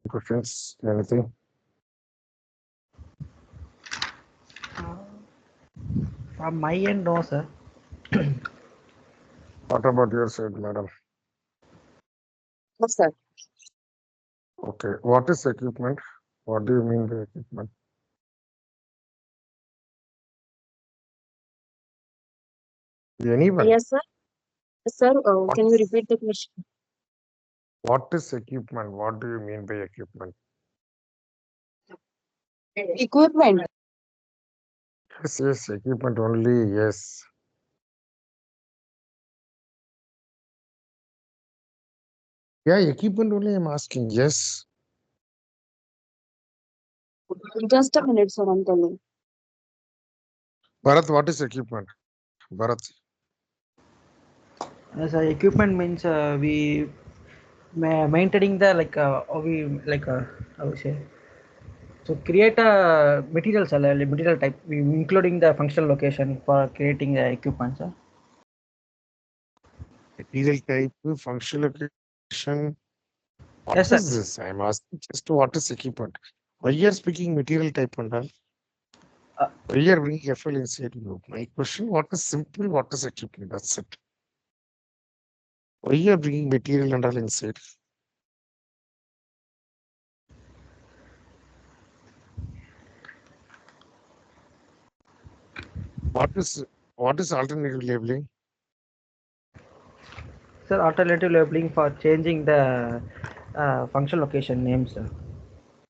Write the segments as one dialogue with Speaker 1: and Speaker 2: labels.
Speaker 1: questions? Anything?
Speaker 2: From my end, no, sir.
Speaker 1: What about your side, madam?
Speaker 3: Yes, sir.
Speaker 1: Okay. What is equipment? What do you mean by equipment? Anyone?
Speaker 3: Yes, sir. Sir,
Speaker 1: What
Speaker 3: can you
Speaker 1: is,
Speaker 3: repeat the question?
Speaker 1: what is equipment? What do you mean by equipment?
Speaker 3: Equipment.
Speaker 1: Yes, equipment only. Yes. Yeah, equipment only. I'm asking. Yes.
Speaker 3: Just a minute, sir. I'm telling.
Speaker 1: Bharat, what is equipment? Bharat.
Speaker 2: As equipment means we maintaining the we how we say, so create a material cell, material type, including the functional location for creating the equipment, sir.
Speaker 1: Material type, functional location. What
Speaker 2: Yes, sir.
Speaker 1: is this? I'm asking just what is equipment. Why you are speaking material type and all? Why you are bringing FL inside you? My question, what is simple? What is equipment? That's it. Why you are bringing material and all inside? What is alternative labeling?
Speaker 2: Sir, alternative labeling for changing the function location names, sir.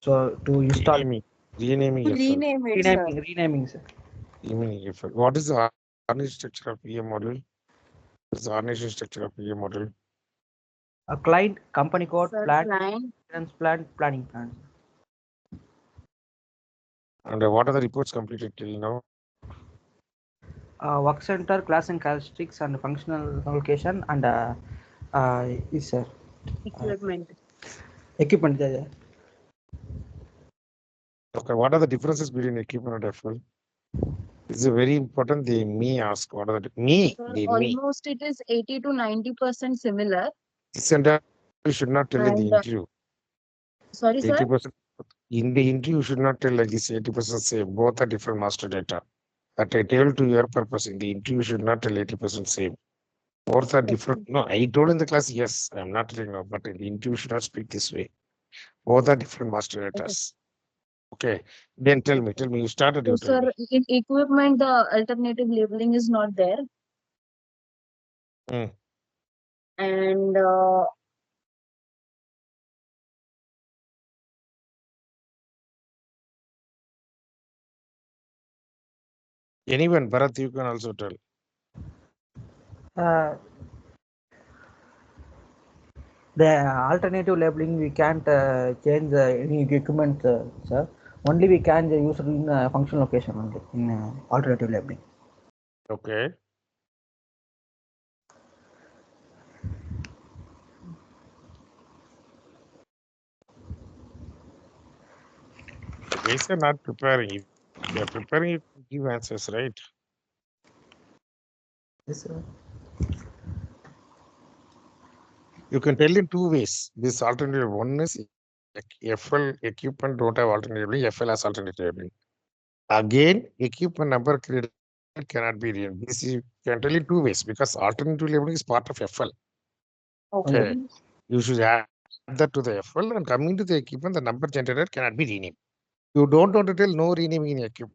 Speaker 2: So to install
Speaker 1: Renaming FL.
Speaker 3: Rename it, sir.
Speaker 2: renaming, sir.
Speaker 1: Renaming FL. What is the organization structure of PM model? What is the organization structure of PM model?
Speaker 2: A client, company code,
Speaker 3: Sir,
Speaker 2: plan,
Speaker 3: client.
Speaker 2: maintenance plan, planning plan.
Speaker 1: And what are the reports completed till now?
Speaker 2: Work center, class and characteristics, and functional location, and is
Speaker 3: Equipment.
Speaker 2: equipment. Yeah.
Speaker 1: Okay, what are the differences between equipment and FL? This is very important. They may ask what are the
Speaker 3: Sir,
Speaker 1: they may.
Speaker 3: almost it is 80 to 90% similar.
Speaker 1: This and you should not tell in the
Speaker 3: And
Speaker 1: interview.
Speaker 3: sorry, sir.
Speaker 1: 80% in the interview you should not tell like this 80% same. Both are different master data. That I tell to your purpose. In the interview you should not tell 80% same. Both are different. No, I told in the class, yes, I'm not telling now, but in the interview you should not speak this way. Both are different master data. Okay. Then tell me, you started,
Speaker 3: So,
Speaker 1: you tell
Speaker 3: sir,
Speaker 1: me.
Speaker 3: in equipment, the alternative labeling is not there.
Speaker 1: Hmm.
Speaker 3: And
Speaker 1: Anyone, Bharat, you can also tell.
Speaker 2: The alternative labeling we can't change any equipment, sir. Only we can use it in function location only in alternative labeling.
Speaker 1: Okay. You guys are not preparing. If you are preparing, you can give answers, right?
Speaker 2: Yes, sir.
Speaker 1: You can tell in two ways. This alternative one is FL equipment don't have alternative labeling, FL has alternative labeling. Again, equipment number created cannot be renamed. This you can tell in two ways because alternative labeling is part of FL. Okay. You should add that to the FL and coming to the equipment, the number generated cannot be renamed. You don't want to tell no renaming in equipment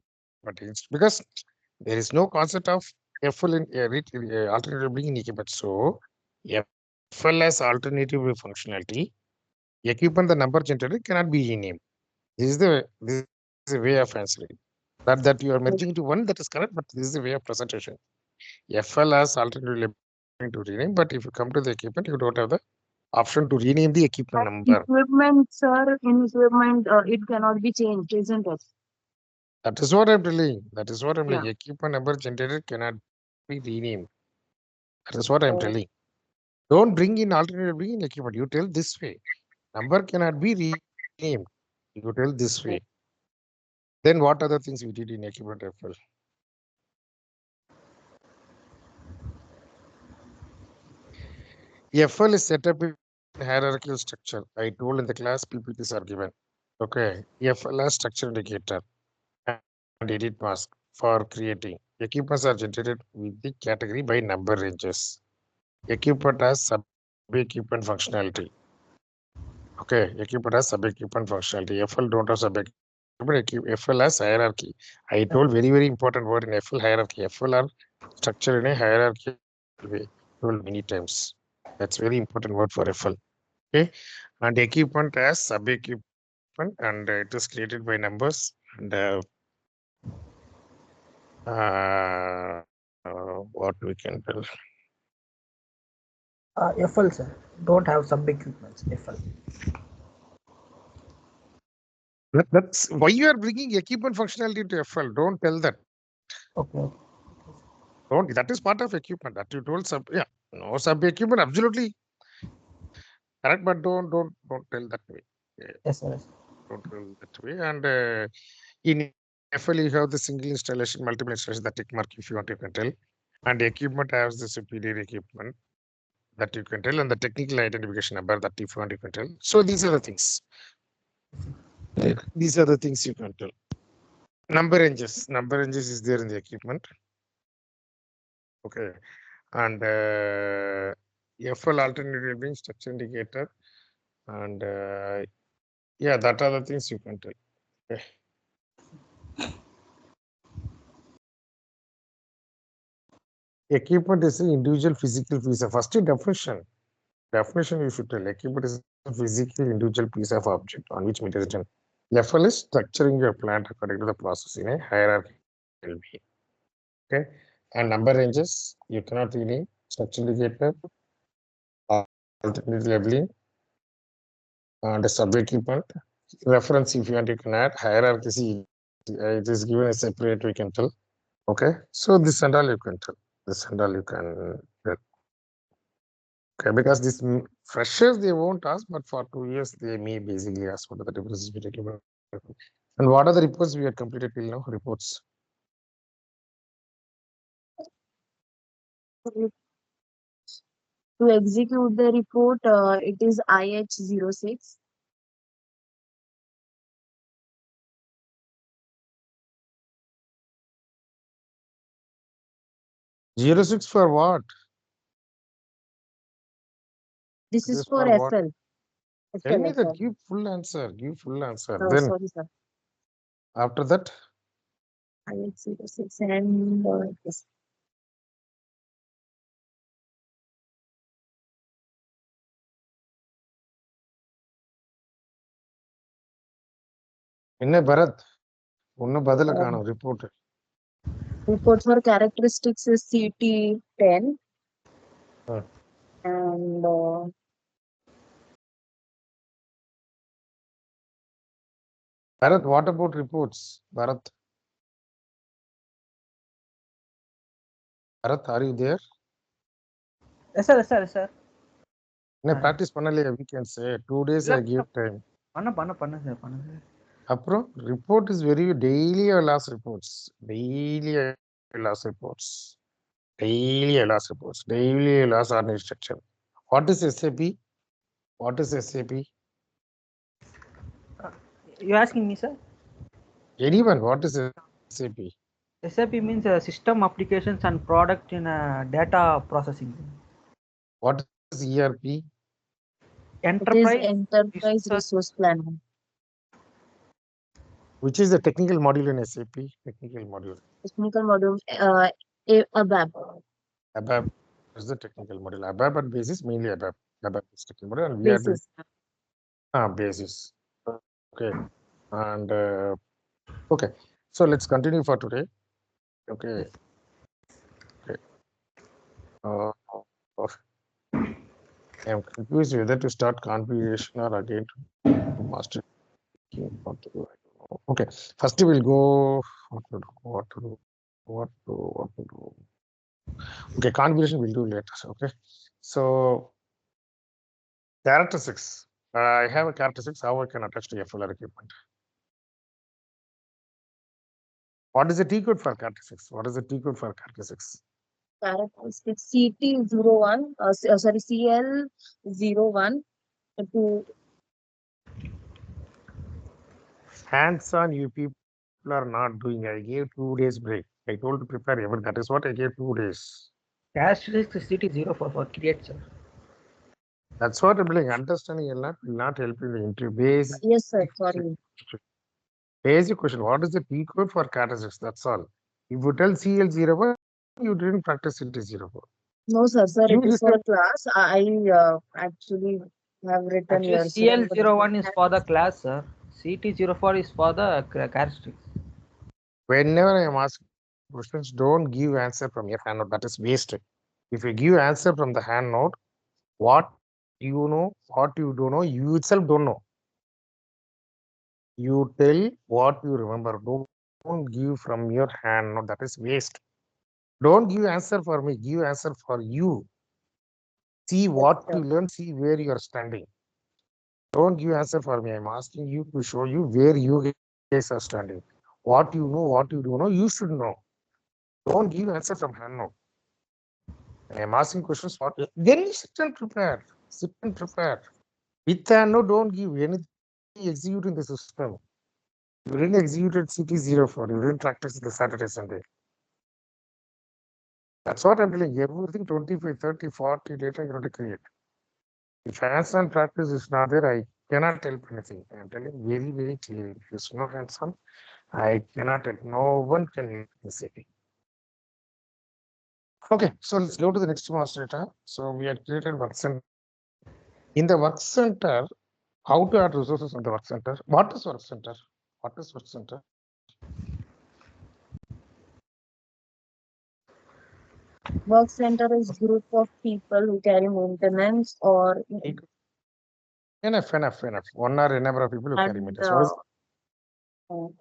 Speaker 1: because there is no concept of FL in alternative labeling in equipment. So FL has alternative functionality. Equipment, the number generated cannot be renamed. This is the way of answering. That you are merging into one, that is correct, but this is the way of presentation. FL has alternative labeling to rename, but if you come to the equipment, you don't have the option to rename the equipment number.
Speaker 3: equipment, sir, in equipment, it cannot be changed, isn't it?
Speaker 1: That is what I'm telling. That is what I'm
Speaker 3: Yeah.
Speaker 1: like. Equipment number generated cannot be renamed. That is what I'm telling. Don't bring in alternative in equipment. You tell this way. Number cannot be renamed. You tell this way. Then what other things we did in equipment FL? FL is set up in hierarchical structure. I told in the class PPTs are given. Okay. FLR structure indicator and edit mask for creating. Equipments are generated with the category by number ranges. Equipment has sub-equipment functionality. Okay. Equipment has sub-equipment functionality. FL don't have sub-equipment. FL has hierarchy. I told very important word in FL hierarchy. FL are structured in a hierarchical way. Told many times. That's very important word for FL. Okay. And equipment has sub-equipment and it is created by numbers and what we can tell.
Speaker 2: FL, sir. Don't have sub equipments. FL.
Speaker 1: That's why you are bringing equipment functionality to FL. Don't tell that.
Speaker 2: Okay.
Speaker 1: Don't. That is part of equipment. That you told sub. Yeah. No sub equipment. Absolutely correct. But don't tell that way.
Speaker 2: Yes, sir. Yes.
Speaker 1: Don't tell that way. And in FL you have the single installation, multiple installation. That tick mark if you want you can tell. And equipment has the superior equipment that you can tell, and the technical identification number that if you want you can tell. So these are the things. These are the things you can tell. Number ranges is there in the equipment. Okay, and FL alternative being structure indicator, and yeah, that are the things you can tell. Okay. Equipment is an individual physical piece of first definition. Definition you should tell. Equipment is a physical individual piece of object on which material is done. FL is structuring your plant according to the process in a hierarchical way. Okay, and number ranges you cannot rename structure indicator, alternate labeling, and sub equipment reference. If you want, you can add hierarchy. See, it is given a separate. We can tell. Okay, so this and all you can tell. This and all you can tell. Okay, because this freshers they won't ask, but for 2 years they may basically ask what are the differences between. And what are the reports we have completed till now? Reports.
Speaker 3: To execute the report, it is IH06.
Speaker 1: Zero 06 for what?
Speaker 3: This
Speaker 1: This
Speaker 3: is
Speaker 1: is
Speaker 3: for
Speaker 1: for what?
Speaker 3: FL.
Speaker 1: Tell me that.
Speaker 3: FL.
Speaker 1: Give full answer. Give full answer. Then
Speaker 3: Sorry, sir.
Speaker 1: after that,
Speaker 3: IH06 and yes.
Speaker 1: என்ன பரத் ஒன்னும் பதில காணும் report.
Speaker 3: Report for characteristics is CT10. And
Speaker 1: Bharat, what about reports? Bharat, are you there?
Speaker 2: Yes, sir. Yes, sir. Yes, sir.
Speaker 1: என்ன practice பண்ணலையா weekends 2 days I give time.
Speaker 2: பண்ண sir.
Speaker 1: அப்புறம் report is very daily I last reports. Daily I last reports. Daily I last reports. Daily I last ordinary structure. What is SAP? What is SAP?
Speaker 2: You asking me, sir?
Speaker 1: Anyone, what is SAP?
Speaker 2: SAP means system applications and product in data processing.
Speaker 1: What is ERP?
Speaker 3: Enterprise resource planning.
Speaker 1: Which is the technical module in SAP? Technical module.
Speaker 3: Technical module, ABAP.
Speaker 1: ABAP is the technical module. ABAP and basis, mainly ABAP. ABAP is technical module and we are doing basis. Okay. And okay. So let's continue for today. Okay. Okay. I'm confused whether to start configuration or again to master. What to do? Okay. First we'll go what to do. Okay, configuration we'll do later. Okay. So characteristics. I have a characteristics how I can attach to FLR equipment. What is the T code for characteristics? What is the T code for characteristics?
Speaker 3: Characteristics CT01, sorry, CL01 to
Speaker 1: Hands-on, you people are not doing. I gave 2 days break. I told to prepare everything. That is what I gave 2 days.
Speaker 2: Characteristics CT04 for create, sir.
Speaker 1: That's what I'm like. Understanding will not help in the interview.
Speaker 3: yes, sir. Sorry.
Speaker 1: Basic question. What is the P code for characteristics? That's all. If you tell CL01, you didn't practice CT04.
Speaker 3: No, sir. Sir,
Speaker 1: You
Speaker 3: it is for
Speaker 1: listen.
Speaker 3: a class. I actually have written
Speaker 2: Actually,
Speaker 3: here, sir. But
Speaker 2: CL01 is for the class, sir. CT04 is for the characteristics.
Speaker 1: Whenever I am asking questions, don't give answer from your hand note. That is wasted. If you give answer from the hand note, what you know, what you don't know, you itself don't know. You tell what you remember. Don't give from your hand note. That is waste. Don't give answer for me. Give answer for you. See what
Speaker 3: sir.
Speaker 1: you learn. See where you are standing. Don't give answer for me. I'm asking you to show you where you guys are standing. What you know, what you don't know, you should know. Don't give answer from hand note. And I'm asking questions. What then you sit and prepare. Sit and prepare. With hand note, don't give anything. Execute in the system. You didn't execute at CT04. You didn't practice the Saturday, Sunday. That's what I'm telling you. Everything 25, 30, 40 data you have to create. If hands-on practice is not there, I cannot help anything. I'm telling you very, very clearly. If there's no hands-on, I cannot help. No one can help this SAP. Okay, so let's go to the next master data. So we had created work center. In the work center, how to add resources in the work center? What is work center? What is work center?
Speaker 3: Work center is group of people who carry maintenance or
Speaker 1: Enough. One or a number of people who carry
Speaker 3: and
Speaker 1: meters. What is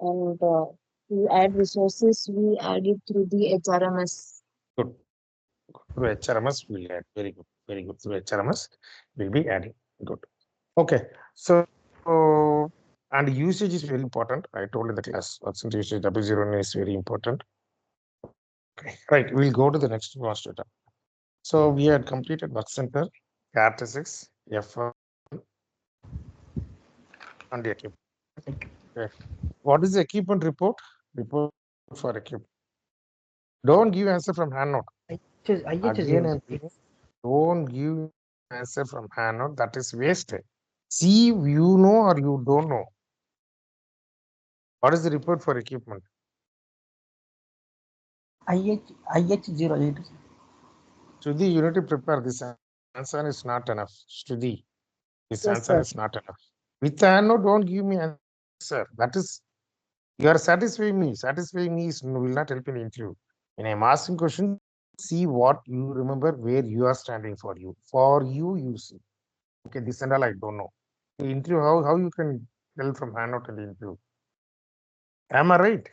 Speaker 3: and to add resources, we add it through the HRMS.
Speaker 1: good? Through HRMS, we'll add. Very good. Very good. Through HRMS, we'll be adding. Good. Okay. So, and usage is very important. I told in the class, percent usage W0 is very important. Okay. Right. We'll go to the next master data. So we had completed work center, characteristics, F1, and the equipment. Okay. What is the equipment report? Report for equipment. Don't give answer from hand note. Again, and again, don't give answer from hand note. That is wasted. See, you know or you don't know. What is the report for equipment?
Speaker 2: IH08.
Speaker 1: Shruti, you need to prepare. This answer is not enough. Shruti, this
Speaker 3: Yes,
Speaker 1: answer
Speaker 3: sir.
Speaker 1: is not enough. With hand note, don't give me answer. That is, you are satisfying me. Satisfying me will not help in interview. When I'm asking questions, see what you remember, where you are standing for you. For you, you see. Okay, this and all I don't know. The interview, how you can tell from hand note in the interview? Am I right?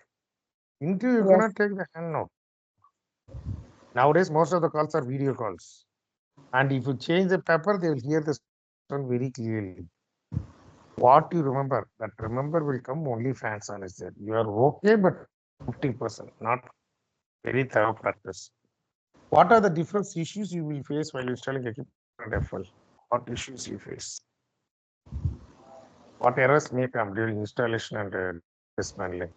Speaker 1: Interview, you
Speaker 3: Yes.
Speaker 1: cannot take the hand note. Nowadays, most of the calls are video calls. And if you change the paper, they will hear the sound very clearly. What you remember, that remember will come only fans on is there. You are okay, but 50%, not very thorough practice. What are the different issues you will face while installing equipment FL? What issues you face? What errors may come during installation and dismantling?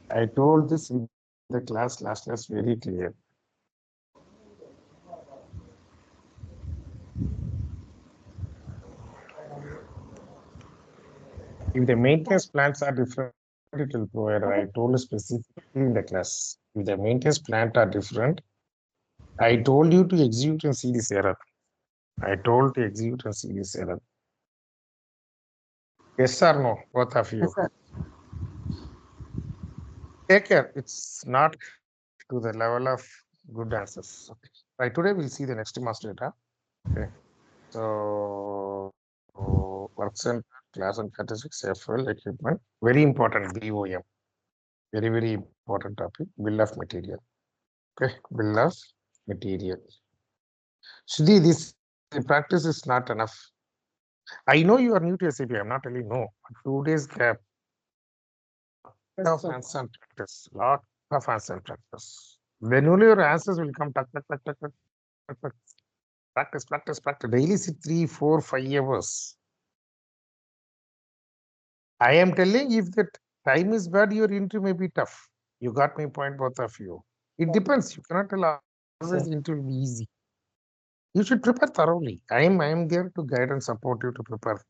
Speaker 1: I told this in the class last class very clear. If the maintenance plans are different, it will provide. I told specifically in the class. If the maintenance plans are different, I told you to execute and see this error. I told to execute and see this error. Yes or no, both of you?
Speaker 2: Yes, sir.
Speaker 1: Take care. It's not to the level of good answers. Okay. Right. Today we'll see the next master data. Okay. So work center, class and statistics, FL equipment. Very important BOM. Very, very important topic. Bill of material. Okay. Bill of material. Sudhi, this practice is not enough. I know you are new to SAP. I'm not telling no. 2 days gap.
Speaker 3: Yes,
Speaker 1: Lot of
Speaker 3: sir.
Speaker 1: hands-on practice. Lot of hands-on practice. Then only your answers will come. Tuck, tuck, tuck, tuck, tuck, tuck, tuck. Practice, practice, practice. Daily sit 3, 4, 5 hours. I am telling, if the time is bad, your interview may be tough. You got my point, both of you. It depends. You cannot tell always the interview will be easy. You should prepare thoroughly. I am there to guide and support you to prepare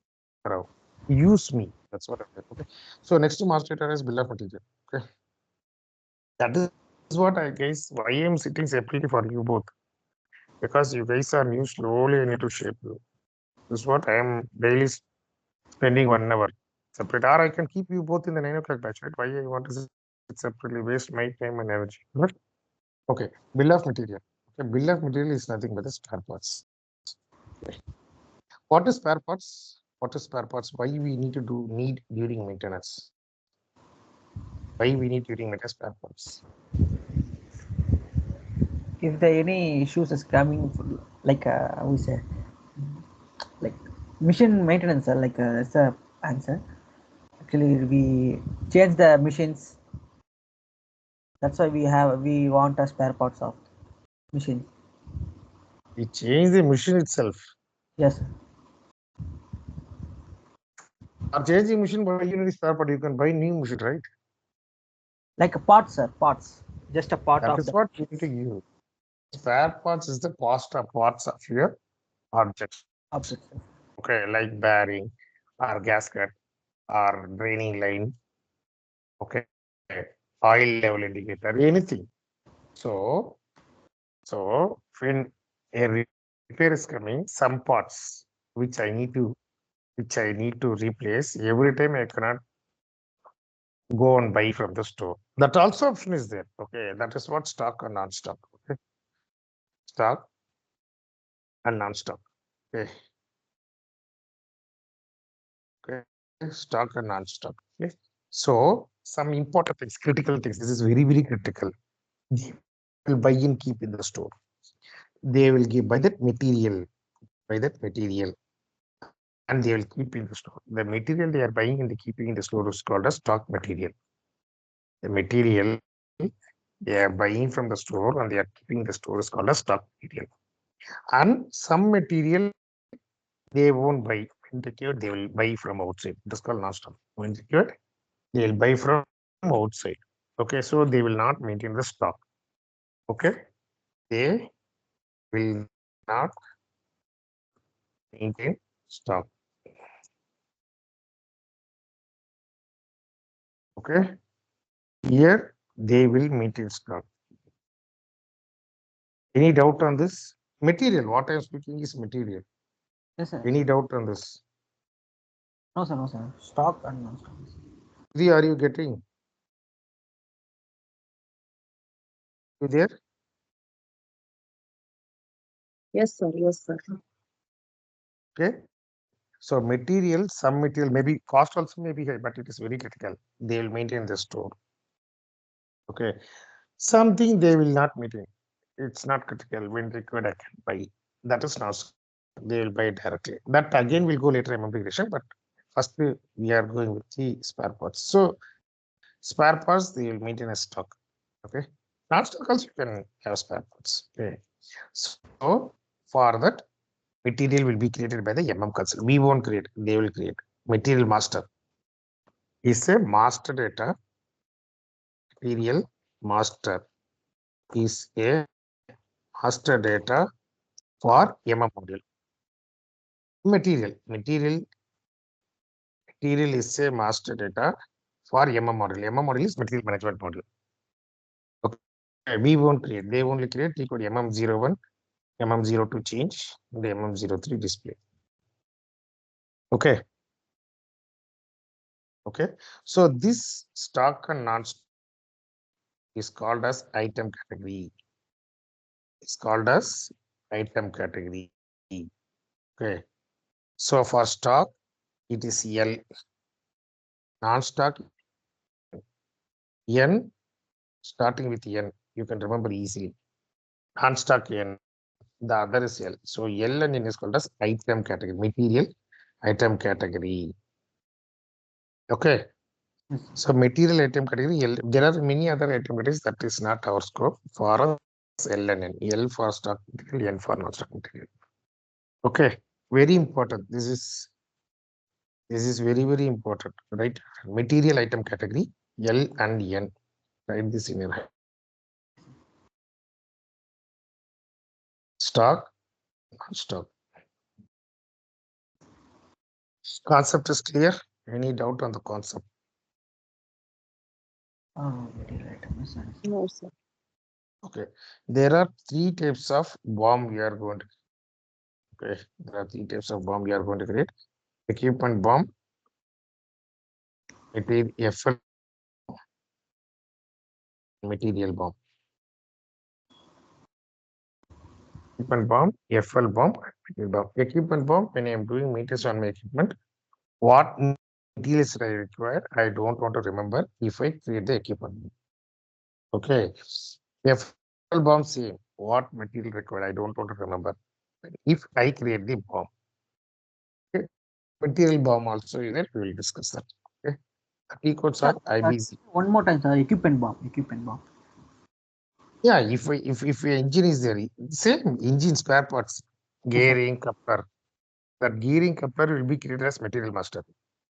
Speaker 1: thorough. Use me. That's what I'm saying. Okay. So next to master data is bill of material. Okay. That is what I guess why I am sitting separately for you both. Because you guys are new, slowly I need to shape you. This is what I am daily spending 1 hour separate. Or I can keep you both in the 9 o'clock batch, right? Why I want to sit separately, waste my time and energy. But okay, bill of material. Okay, bill of material is nothing but the spare parts. Okay. What is spare parts? What is spare parts? Why we need to need during maintenance? Why we need during maintenance spare parts?
Speaker 2: If there any issues is coming, like we say, like machine maintenance, that's the answer. Actually, we change the machines. That's why we want a spare parts of machine.
Speaker 1: We change the machine itself.
Speaker 2: Yes, sir.
Speaker 1: For changing machine, why you need spare part? You can buy new machine, right?
Speaker 2: Like a parts, sir. Parts. Just a part
Speaker 1: That
Speaker 2: of
Speaker 1: is
Speaker 2: the
Speaker 1: what you need to give. Spare parts is the cost of parts of your object.
Speaker 2: object. Sir.
Speaker 1: Okay, like bearing or gasket or draining line. Okay, oil level indicator, anything. So, when a repair is coming, some parts which I need to replace every time. I cannot go and buy from the store. That also option is there. Okay, that is what stock and non-stock. Okay, stock and non-stock. Okay, okay, stock and non-stock. Okay, so some important things, critical things. This is very, very critical. They will buy and keep in the store. They will give by that material, and they will keep in the store. The material they are buying and keeping in the store is called as stock material. The material they are buying from the store and they are keeping the store is called as stock material. And some material they won't buy. When secured, they will buy from outside. That's called non-stock. When secured, they will buy from outside. Okay, so they will not maintain the stock. Okay, they will not maintain stock. Okay, here they will maintain stock. Any doubt on this? Material, what I am speaking is material.
Speaker 2: Yes, sir.
Speaker 1: Any doubt on this?
Speaker 2: No, sir. No, sir. Stock and non-stock.
Speaker 1: Three, are you getting? You there?
Speaker 3: Yes, sir. Yes, sir.
Speaker 1: Okay. So material, some material, maybe cost also may be high, but it is very critical. They will maintain the store. Okay. Something they will not maintain. It's not critical. When required, I can buy. That is not. They will buy directly. That again will go later in integration, but first we are going with the spare parts. So spare parts they will maintain a stock. Okay. Non-stock also you can have spare parts. Okay. So for that, material will be created by the consultant. We won't create, they will create. Material master is a master data. Material master is a master data for module. Material is a master data for module. Module is material management module. Okay, we won't create. They only create. We code MM01, MM02 change, the MM03 display. Okay. Okay. So this stock and non-stock is called as item category. It's called as item category. Okay. So for stock, it is L. Non-stock, N, starting with N. You can remember easily. Non-stock N. The other is L. So L and N is called as item category. Material item category. Okay.
Speaker 2: Yes.
Speaker 1: So material item category, there are many other item categories that is not our scope. For us, L and N. L for stock material, N for non-stock material. Okay, very important. This is very, very important, right? Material item category, L and N. Write this in your head. Stock, non-stock. Concept is clear. Any doubt on the concept?
Speaker 2: Material item. Yes, sir.
Speaker 3: No, sir.
Speaker 1: Okay. There are three types of bomb we are going to. Okay. There are three types of bomb we are going to create. Equipment bomb, FL material bomb. Equipment bomb, FL bomb, material bomb. Equipment bomb, when I am doing meters on my equipment, what materials I require, I don't want to remember if I create the equipment. Okay. FL bomb, same. What material required, I don't want to remember if I create the bomb. Okay. Material bomb also is there, we will discuss that. Okay. The key codes are IBC.
Speaker 2: One more time, sir. Equipment bomb. Equipment bomb.
Speaker 1: Yeah, if a engine is there, same engine spare parts,
Speaker 2: Yes, sir.
Speaker 1: gearing, coupler. That gearing coupler will be created as material master.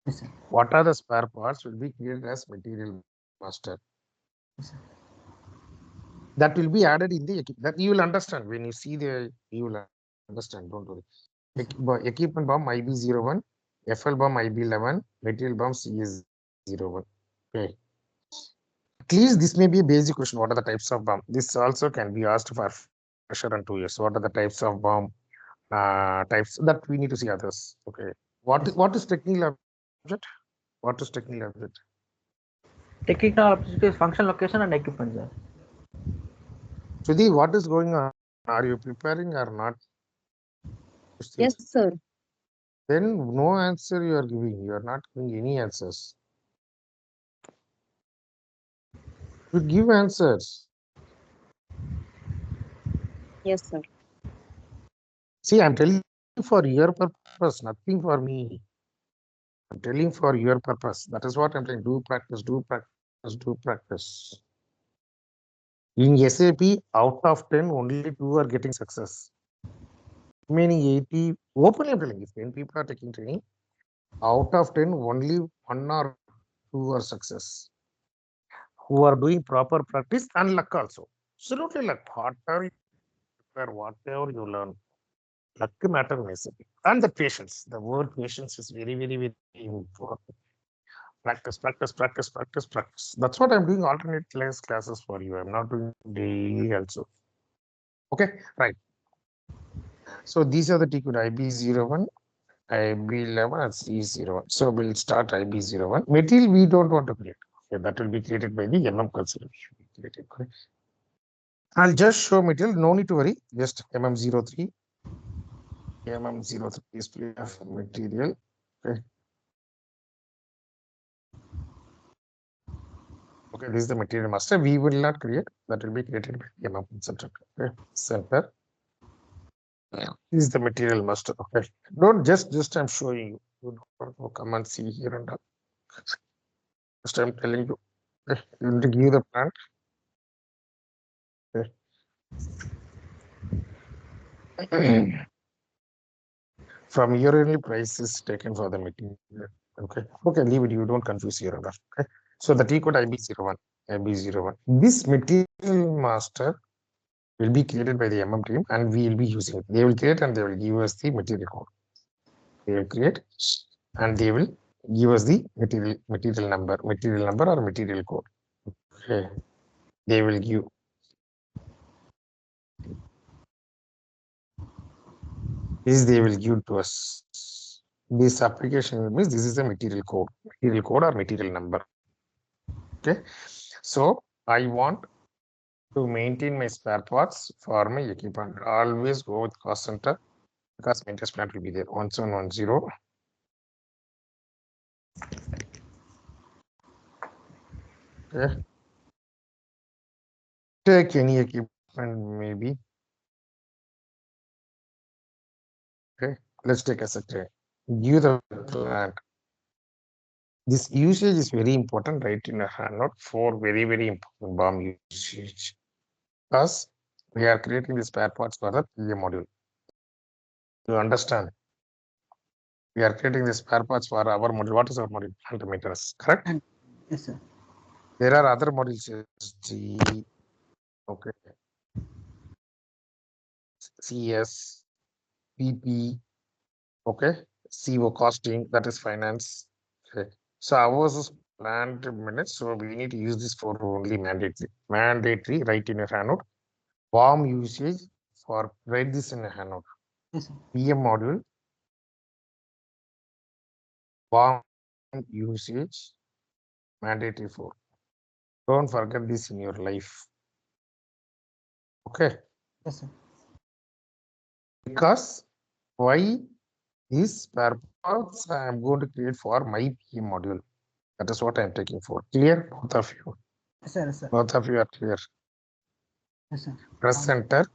Speaker 2: Yes, sir.
Speaker 1: What are the spare parts will be created as material master.
Speaker 2: Yes, sir.
Speaker 1: That will be added in the that you will understand when you see the you will understand. Don't worry. Equipment bomb IB01, FL bomb IB11, material bomb CS01. Okay. At least this may be a basic question. What are the types of bomb? This also can be asked for fresher and 2 years. What are the types of bomb? Types that we need to see others. Okay. What is technical object? What is technical object?
Speaker 2: Technical object is function location and equipment, sir.
Speaker 1: Sudhi, what is going on? Are you preparing or not?
Speaker 3: Yes, sir.
Speaker 1: Then no answer you are giving. You are not giving any answers. You give answers.
Speaker 3: Yes, sir.
Speaker 1: See, I'm telling you for your purpose, nothing for me. I'm telling for your purpose. That is what I'm telling. Do practice, do practice, do practice. In SAP, out of 10, only 2 are getting success. Remaining 80, openly I'm telling you, if 10 people are taking training, out of 10, only 1 or 2 are success. Who are doing proper practice and luck also. Absolutely luck. Whatever you prepare, whatever you learn, luck matter in SAP. And the patience. The word patience is very, very, very important. Practice, practice, practice, practice, practice. That's what I'm doing alternate classes for you. I'm not doing daily also. Okay, right. So these are the T code IB01, IB11, and C01. So we'll start IB01. Material we don't want to create. Okay, that will be created by the consideration. I'll just show material. No need to worry. Just MM03. MM03 display of material. Okay. Okay, this is the material master. We will not create. That will be created by the MM consultant. Okay. Center. This is the material master. Okay. Don't just I'm showing you. You don't come and see here and all. Just I'm telling you. Okay. You need to give the plant. Okay. From here only price is taken for the material. Okay. Okay, leave it. You don't confuse here and all. Okay. So the T code IB01. IB01. This material master will be created by the MM team and we will be using it. They will create and they will give us the material code. They will create and they will give us the material number or material code. Okay. They will give. This they will give to us. This application means this is a material code or material number. Okay. So I want to maintain my spare parts for my equipment. Always go with cost center because maintenance plant will be there. 1710. Okay. Take any equipment maybe. Okay. Let's take a second. Give the plant. This usage is very important, right? In a handout for very, very important BOM usage. Because we are creating the spare parts for the PA module. You understand? We are creating the spare parts for our module. What is our module? Plant maintenance, correct?
Speaker 2: Yes, sir.
Speaker 1: There are other modules, SG, okay, CS, PP, okay, CO costing, that is finance. Okay. So ours is planned minutes, so we need to use this for only mandatory, right in a handout. BOM usage for write this in a handout.
Speaker 2: Yes, sir.
Speaker 1: PM module, BOM usage, mandatory for. Don't forget this in your life. Okay.
Speaker 2: Yes, sir.
Speaker 1: Because why is spare parts I am going to create for my PM module. That is what I am taking for. Clear, both of you.
Speaker 2: Yes, sir. Yes, sir.
Speaker 1: Both of you are clear.
Speaker 2: Yes, sir.
Speaker 1: Press enter.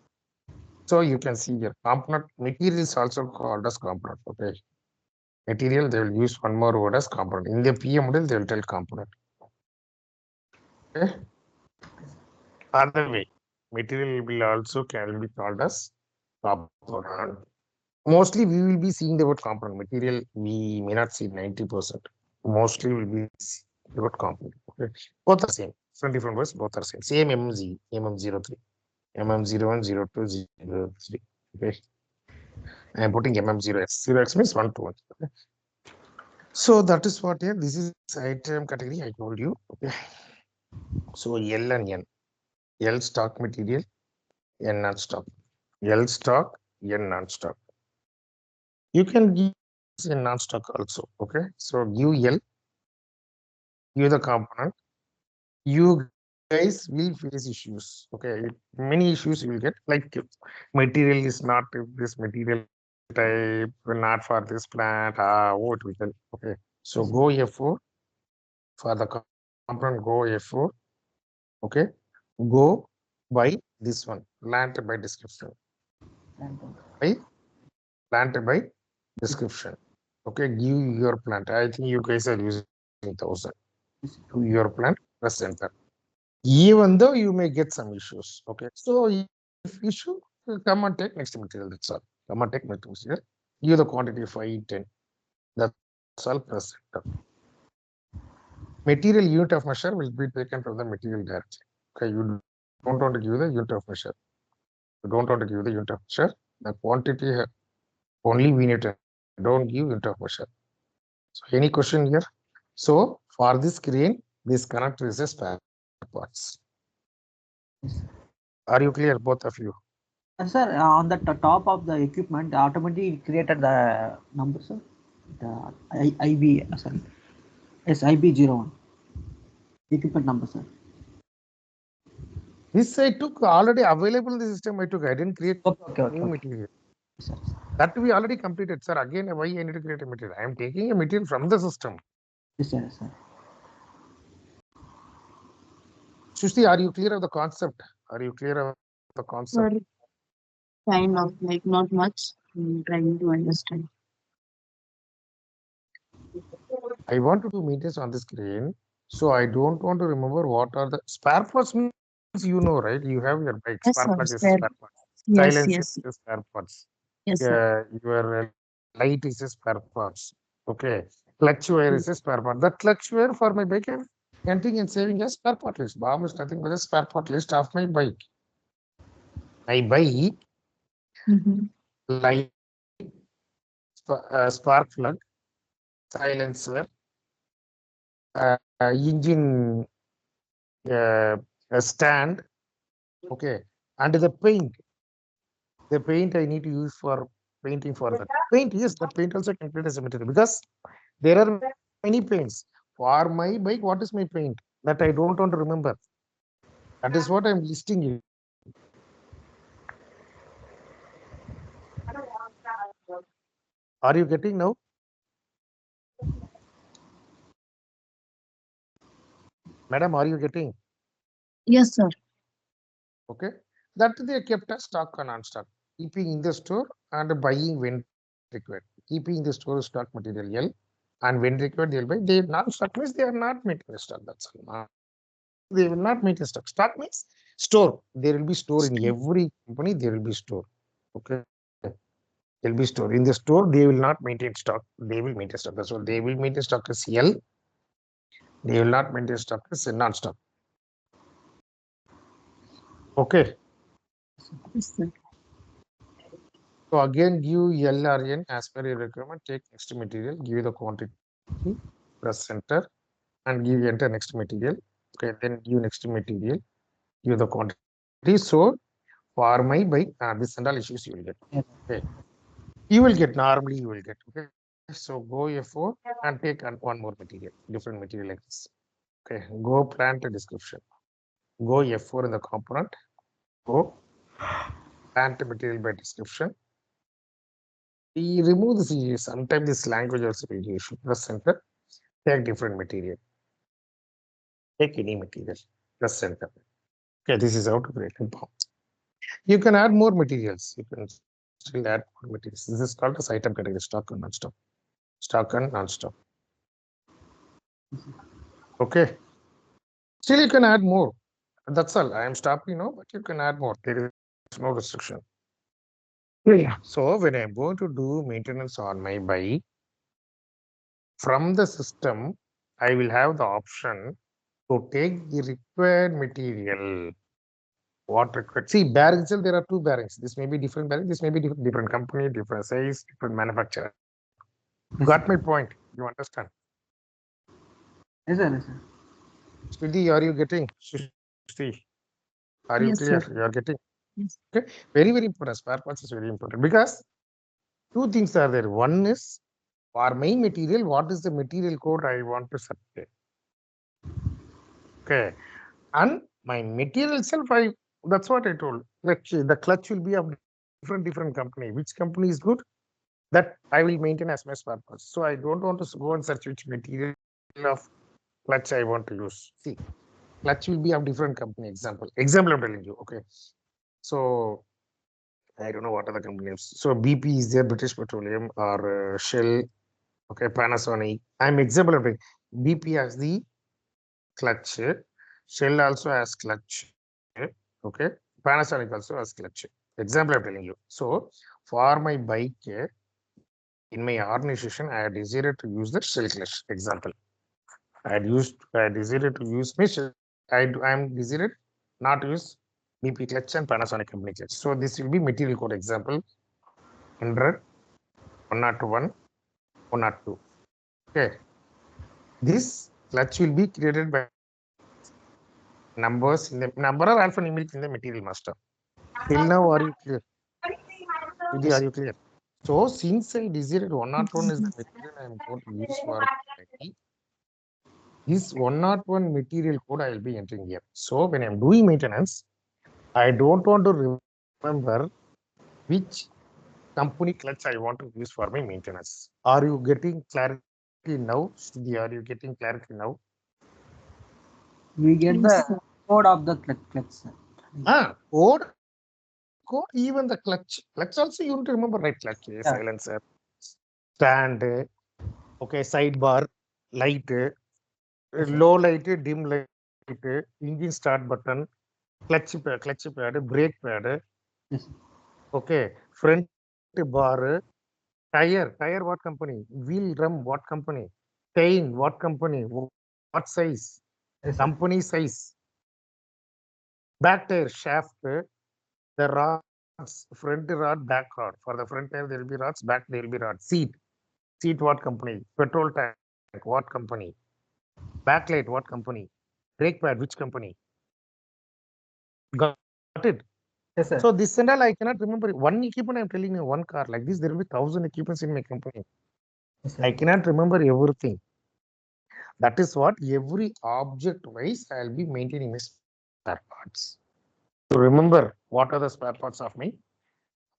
Speaker 1: So you can see here component material is also called as component. Okay. Material, they will use one more word as component. In the PM model, they will tell component. Okay. Other way, material will also can be called as component. Mostly we will be seeing the word component. Material, we may not see 90%. Mostly will be seeing the word component. Okay. Both are same. Different words, both are same. Same MMZ, MM03, MM01, 02, 03. Okay. I am putting MM0X. 0X means 1 to 1. Okay. So that is what here. This is item category I told you. Okay. So L and N. L stock material, N non-stock. L stock, N non-stock. You can give in non-stock also. Okay. So give L, give the component. You guys will face issues. Okay. Many issues you will get, like material is not this material type, not for this plant. What we can. Okay. So
Speaker 2: Yes, sir.
Speaker 1: go F4 for the component, go F4. Okay. Go by this one, plant by description. By plant by description. Okay, give your plant. I think you guys are using 1000. To your plant, press enter. Even though you may get some issues. Okay, so if issue, come and take next material. That's all. Come and take next material. Give the quantity 5, 10. That's all. Press enter. Material unit of measure will be taken from the material directly. Okay, you don't want to give the unit of measure. You don't want to give the unit of measure. The quantity only we need to don't give unit of measure. So any question here? So for this crane, this connector is a spare parts.
Speaker 2: Yes, sir.
Speaker 1: Are you clear, both of you?
Speaker 2: Sir, on the top of the equipment, automatically created the number, sir. The IB, sorry. Yes, IB01. Equipment number, sir.
Speaker 1: This I took already available in the system. I took. I didn't create
Speaker 2: Okay.
Speaker 1: new material.
Speaker 2: Yes, sir.
Speaker 1: That we already completed, sir. Again, why I need to create a material? I am taking a material from the system.
Speaker 2: Yes, sir. Yes, sir.
Speaker 1: Shushti, are you clear of the concept? Are you clear of the concept?
Speaker 3: Sorry, kind of like not much. I'm trying to understand.
Speaker 1: I want to do maintenance on this crane, so I don't want to remember what are the spare parts. Means you know, right? You have your bike.
Speaker 3: Yes,
Speaker 1: Spark
Speaker 3: sir.
Speaker 1: plug is
Speaker 3: Spare.
Speaker 1: spare parts.
Speaker 3: Yes,
Speaker 1: Silencer
Speaker 3: yes,
Speaker 1: is spare parts.
Speaker 3: yes, sir.
Speaker 1: Your light is a spare parts. Okay. Clutch wire is a spare part. That clutch wire for my bike, I'm entering and saving a spare part list. BOM is nothing but a spare part list of my bike. I buy
Speaker 3: Mm-hmm.
Speaker 1: light, spark plug, silencer, engine stand, okay, and the paint. The paint I need to use for painting for that. Paint, yes, that paint also can create as a material because there are many paints. For my bike, what is my paint? That I don't want to remember. That is what I'm listing you. Are you getting now? Madam, are you getting?
Speaker 3: Yes, sir.
Speaker 1: Okay. That they kept as stock or non-stock, keeping in the store and buying when required. Keeping the store stock material L, And when required, they'll buy. They non-stock means they are not making a stock. That's all. They will not make a stock. Stock means store. There will be store in every company. There will be store. Okay. There will be store. In the store, they will not maintain stock. They will maintain stock. That's all. They will maintain stock as L. They will not maintain stock as non-stock. Okay.
Speaker 3: Yes, sir.
Speaker 1: So again, give LRN as per your requirement. Take next material. Give the quantity. Press enter and give enter next material. Okay. Then give next material. Give the quantity. So for my by this and all issues you will get.
Speaker 2: Yes.
Speaker 1: Okay. You will get normally you will get. Okay. So go F4 and take one more material, different material like this. Okay. Go plant description. Go F4 in the component. Go plant material by description. We remove this. Sometimes this language also will be issue. Press enter. Take different material. Take any material. Press enter. Okay. This is how to create a bomb. You can add more materials. You can still add more materials. This is called as item category, stock and non-stock. Stock and non-stock. Okay. Still, you can add more. That's all. I am stopping now, but you can add more. There is no restriction. Yeah. So when I'm going to do maintenance on my bike, from the system, I will have the option to take the required material. What required? See, bearings, there are two bearings. This may be different bearing. This may be different company, different size, different manufacturer. Got my point? You understand?
Speaker 2: Yes, sir. Yes, sir.
Speaker 1: Sridhi, are you getting? Sridhi, are you
Speaker 3: Yes,
Speaker 1: clear?
Speaker 3: sir.
Speaker 1: You are getting?
Speaker 3: Yes.
Speaker 1: Okay. Very, very important. Spare parts is very important because two things are there. One is for my material, what is the material code I want to supply? Okay. And my material itself, that's what I told. The clutch will be of different company. Which company is good? That I will maintain as my spare parts. So I don't want to go and search which material of clutch I want to use. See, clutch will be of different company. Example I'm telling you. Okay. So I don't know what are the company names. So BP is there, British Petroleum or Shell. Okay, Panasonic. I'm example of it. BP has the clutch. Shell also has clutch. Okay. Panasonic also has clutch. Example I'm telling you. So for my bike, in my organization, I had decided to use the Shell clutch. Example. I decided to use my Shell. I'm decided not to use BP clutch and Panasonic company clutch. So this will be material code example 100, 101, 102. Okay. This clutch will be created by numbers in the number or alphanumeric in the material master. Till now, are you clear? Vidhi, are
Speaker 3: Yes.
Speaker 1: you clear? So since I decided 101 is the material I am going to use for this 101 material code I will be entering here. So when I'm doing maintenance, I don't want to remember which company clutch I want to use for my maintenance. Are you getting clarity now? Sudhi, are you getting clarity now?
Speaker 2: We get
Speaker 3: Yes,
Speaker 2: the
Speaker 3: sir.
Speaker 2: code of the clutch, sir.
Speaker 1: Code, even the clutch. Clutch also you need to remember, right? Clutch,
Speaker 2: Yeah.
Speaker 1: silencer, stand, okay, sidebar, light,
Speaker 2: Yes, sir.
Speaker 1: low light, dim light, engine start button, clutch pad, brake pad,
Speaker 2: Yes, sir.
Speaker 1: okay, front bar, tire what company, wheel drum what company, chain what company, what size,
Speaker 2: Yes, sir.
Speaker 1: company size, back tire shaft, the rods, front rod, back rod. For the front tire there will be rods, back there will be rods. Seat what company, petrol tank what company, backlight what company, brake pad which company. Got it?
Speaker 2: Yes, sir.
Speaker 1: So this and all I cannot remember. One equipment I'm telling you, one car like this, there will be 1,000 equipments in my company.
Speaker 2: Yes,
Speaker 1: I
Speaker 2: sir.
Speaker 1: cannot remember everything. That is what every object wise I'll be maintaining my spare parts. To remember what are the spare parts of my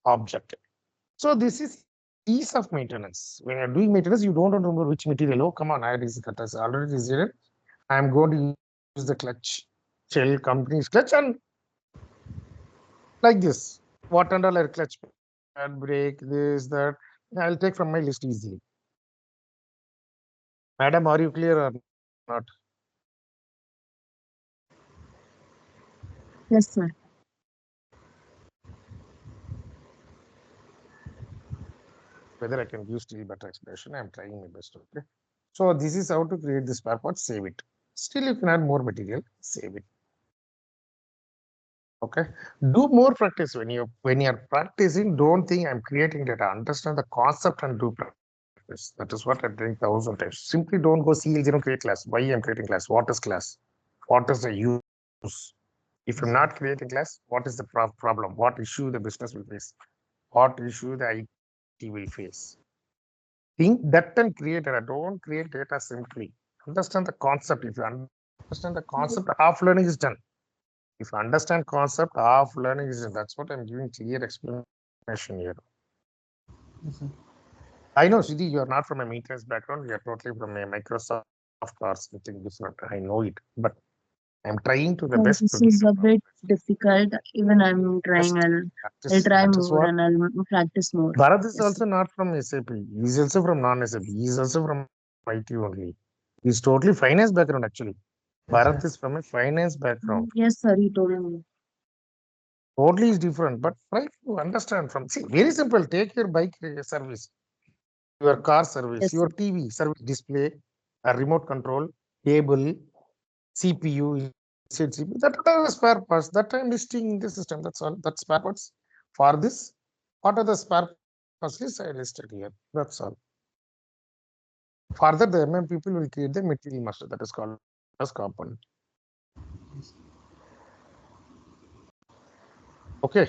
Speaker 1: object. So this is ease of maintenance. When you're doing maintenance, you don't remember which material. Oh, come on, I already decided. I'm going to use the clutch, Shell company's clutch, and like this. What and all are clutch, pad, brake, this, that. I'll take from my list easily. Madam, are you clear or not?
Speaker 3: Yes, sir.
Speaker 1: Whether I can give still better explanation, I'm trying my best. Okay. So this is how to create this spare part, save it. Still you can add more material, save it. Okay. Do more practice when you're practicing, don't think I'm creating data. Understand the concept and do practice. That is what I'm doing 1,000 times. Simply don't go CL0 create class. Why I'm creating class? What is class? What is the use? If I'm not creating class, what is the problem? What issue the business will face? What issue the IT will face? Think that and create data. Don't create data simply. Understand the concept. If you understand the concept, half learning is done. If you understand concept, half learning is done. That's what I'm giving clear explanation here.
Speaker 2: Yes, sir.
Speaker 1: I know, Siddhi, you are not from a maintenance background. You are totally from a Microsoft or something different. I know it, but I'm trying to the best to
Speaker 3: This
Speaker 1: give you
Speaker 3: is a
Speaker 1: proper
Speaker 3: bit difficult. Even I'm
Speaker 1: best
Speaker 3: trying. I'll
Speaker 1: practice.
Speaker 3: try
Speaker 1: That is
Speaker 3: more
Speaker 1: what
Speaker 3: and I'll practice more.
Speaker 1: Bharat is
Speaker 3: Yes, sir.
Speaker 1: also not from SAP. He is also from non-SAP. He is also from IT only. He's totally finance background actually.
Speaker 2: Yes,
Speaker 1: Bharat
Speaker 2: sir.
Speaker 1: is from a finance background.
Speaker 3: Yes, sir. He told me.
Speaker 1: Totally is different, but try to understand from. See, very simple. Take your bike service, your car service,
Speaker 3: Yes, sir.
Speaker 1: your TV service, display, a remote control, cable, CPU, inside CPU. That are the spare parts. That I'm listing in the system. That's all. That's spare parts. For this, what are the spare parts list I listed here? That's all. Further, the MM people will create the material master that is called as component.
Speaker 2: Yes.
Speaker 1: Okay.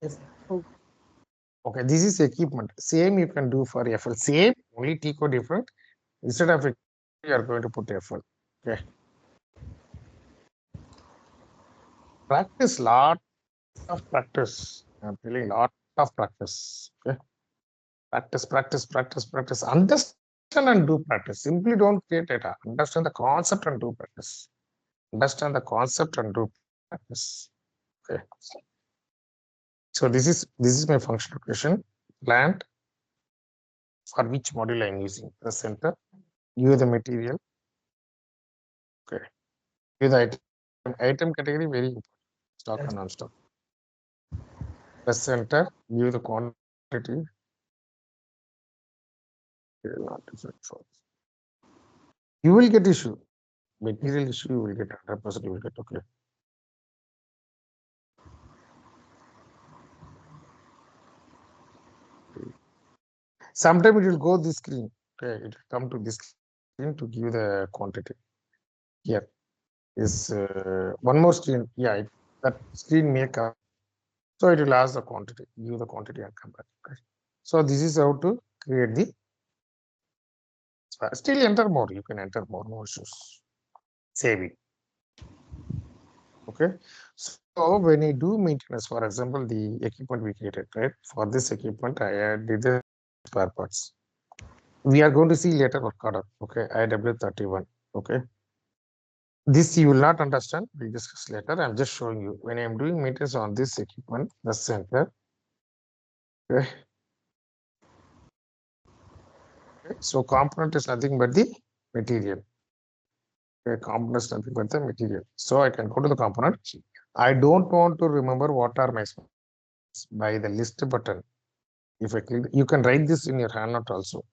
Speaker 2: Yes, sir.
Speaker 3: Oh,
Speaker 1: Okay. This is equipment. Same you can do for FL. Same, only T code different. Instead of equipment, you are going to put FL. Okay. Practice lot of practice. I'm feeling lot of practice. Okay. Practice. Understand and do practice. Simply don't create data. Understand the concept and do practice. Understand the concept and do practice. Okay. So this is my functional question. Plant for which module I'm using. The center. Give the material. Okay. Give the item category very important. Stock and
Speaker 2: Yes.
Speaker 1: non-stock. The center. Give the quantity. Okay, not different for you will get issue. Material
Speaker 2: Yes.
Speaker 1: issue you will get 100% you will get. Okay. Sometimes it will go this screen. Okay, it will come to this screen to give the quantity. Here is one more screen. Yeah, that screen may come. So it will ask the quantity, give the quantity and come back. Okay. So this is how to create the still enter more. You can enter more, no issues. Save it. Okay. So when you do maintenance, for example, the equipment we created, right? For this equipment, I did the spare parts. We are going to see later work order. Okay, IW31. Okay. This you will not understand. We'll discuss later. I'm just showing you when I'm doing maintenance on this equipment, the center. Okay. Okay. So component is nothing but the material. Okay. Component is nothing but the material. So I can go to the component. I don't want to remember what are my by the list button. If I click, you can write this in your handout also.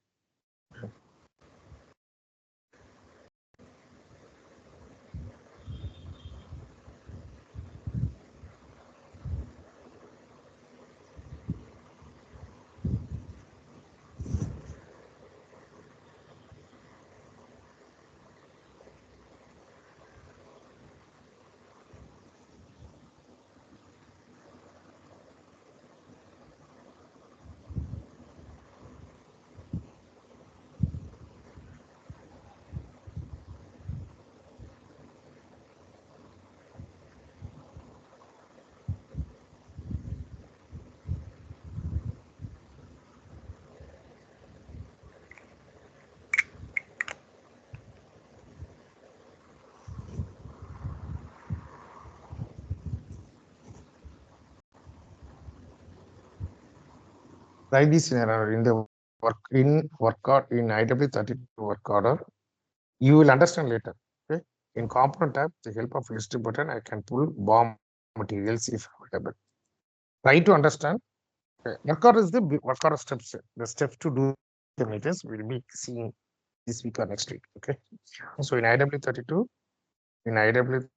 Speaker 1: Write this in the work order in IW32 work order. You will understand later. Okay. In component tab, with the help of list button, I can pull BOM materials if available. Try to understand. What are the steps? The steps to do the meters we'll be seeing this week or next week. Okay. So in IW32, in IW32,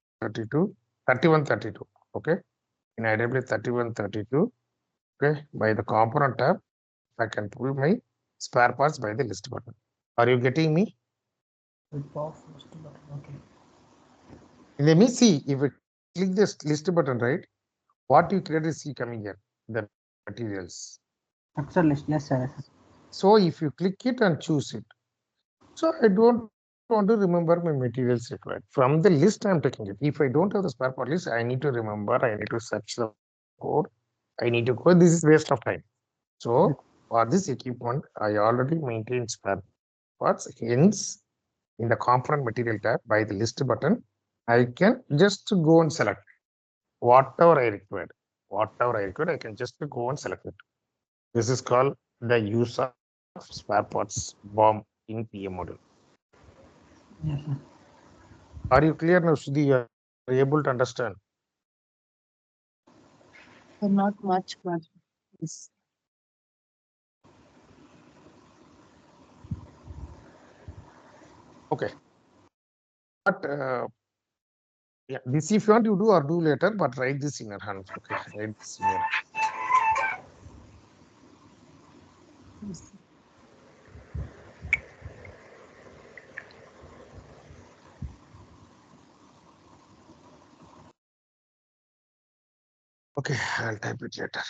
Speaker 1: 3132. Okay. In IW3132, okay, by the component tab, I can pull my spare parts by the list button. Are you getting me?
Speaker 2: Okay.
Speaker 1: Let me see if it click this list button, right? What you create is see coming here, the materials.
Speaker 2: Excel list, yes sir.
Speaker 1: So if you click it and choose it, so I don't want to remember my materials required. From the list, I'm taking it. If I don't have the spare part list, I need to remember, I need to search the code, I need to go. This is waste of time. So for this equipment, I already maintained spare parts. Hence, in the component material tab by the list button, I can just go and select whatever I required. Whatever I required, I can just go and select it. This is called the use of spare parts BOM in PM module.
Speaker 2: Yes sir.
Speaker 1: Are you clear now, Sudhi? Are you able to understand?
Speaker 3: Not much, but yes.
Speaker 1: Okay. But yeah, this if you want you do or do later, but write this in your hand. Okay, write this in your
Speaker 3: Yes.
Speaker 1: okay, I'll type it later.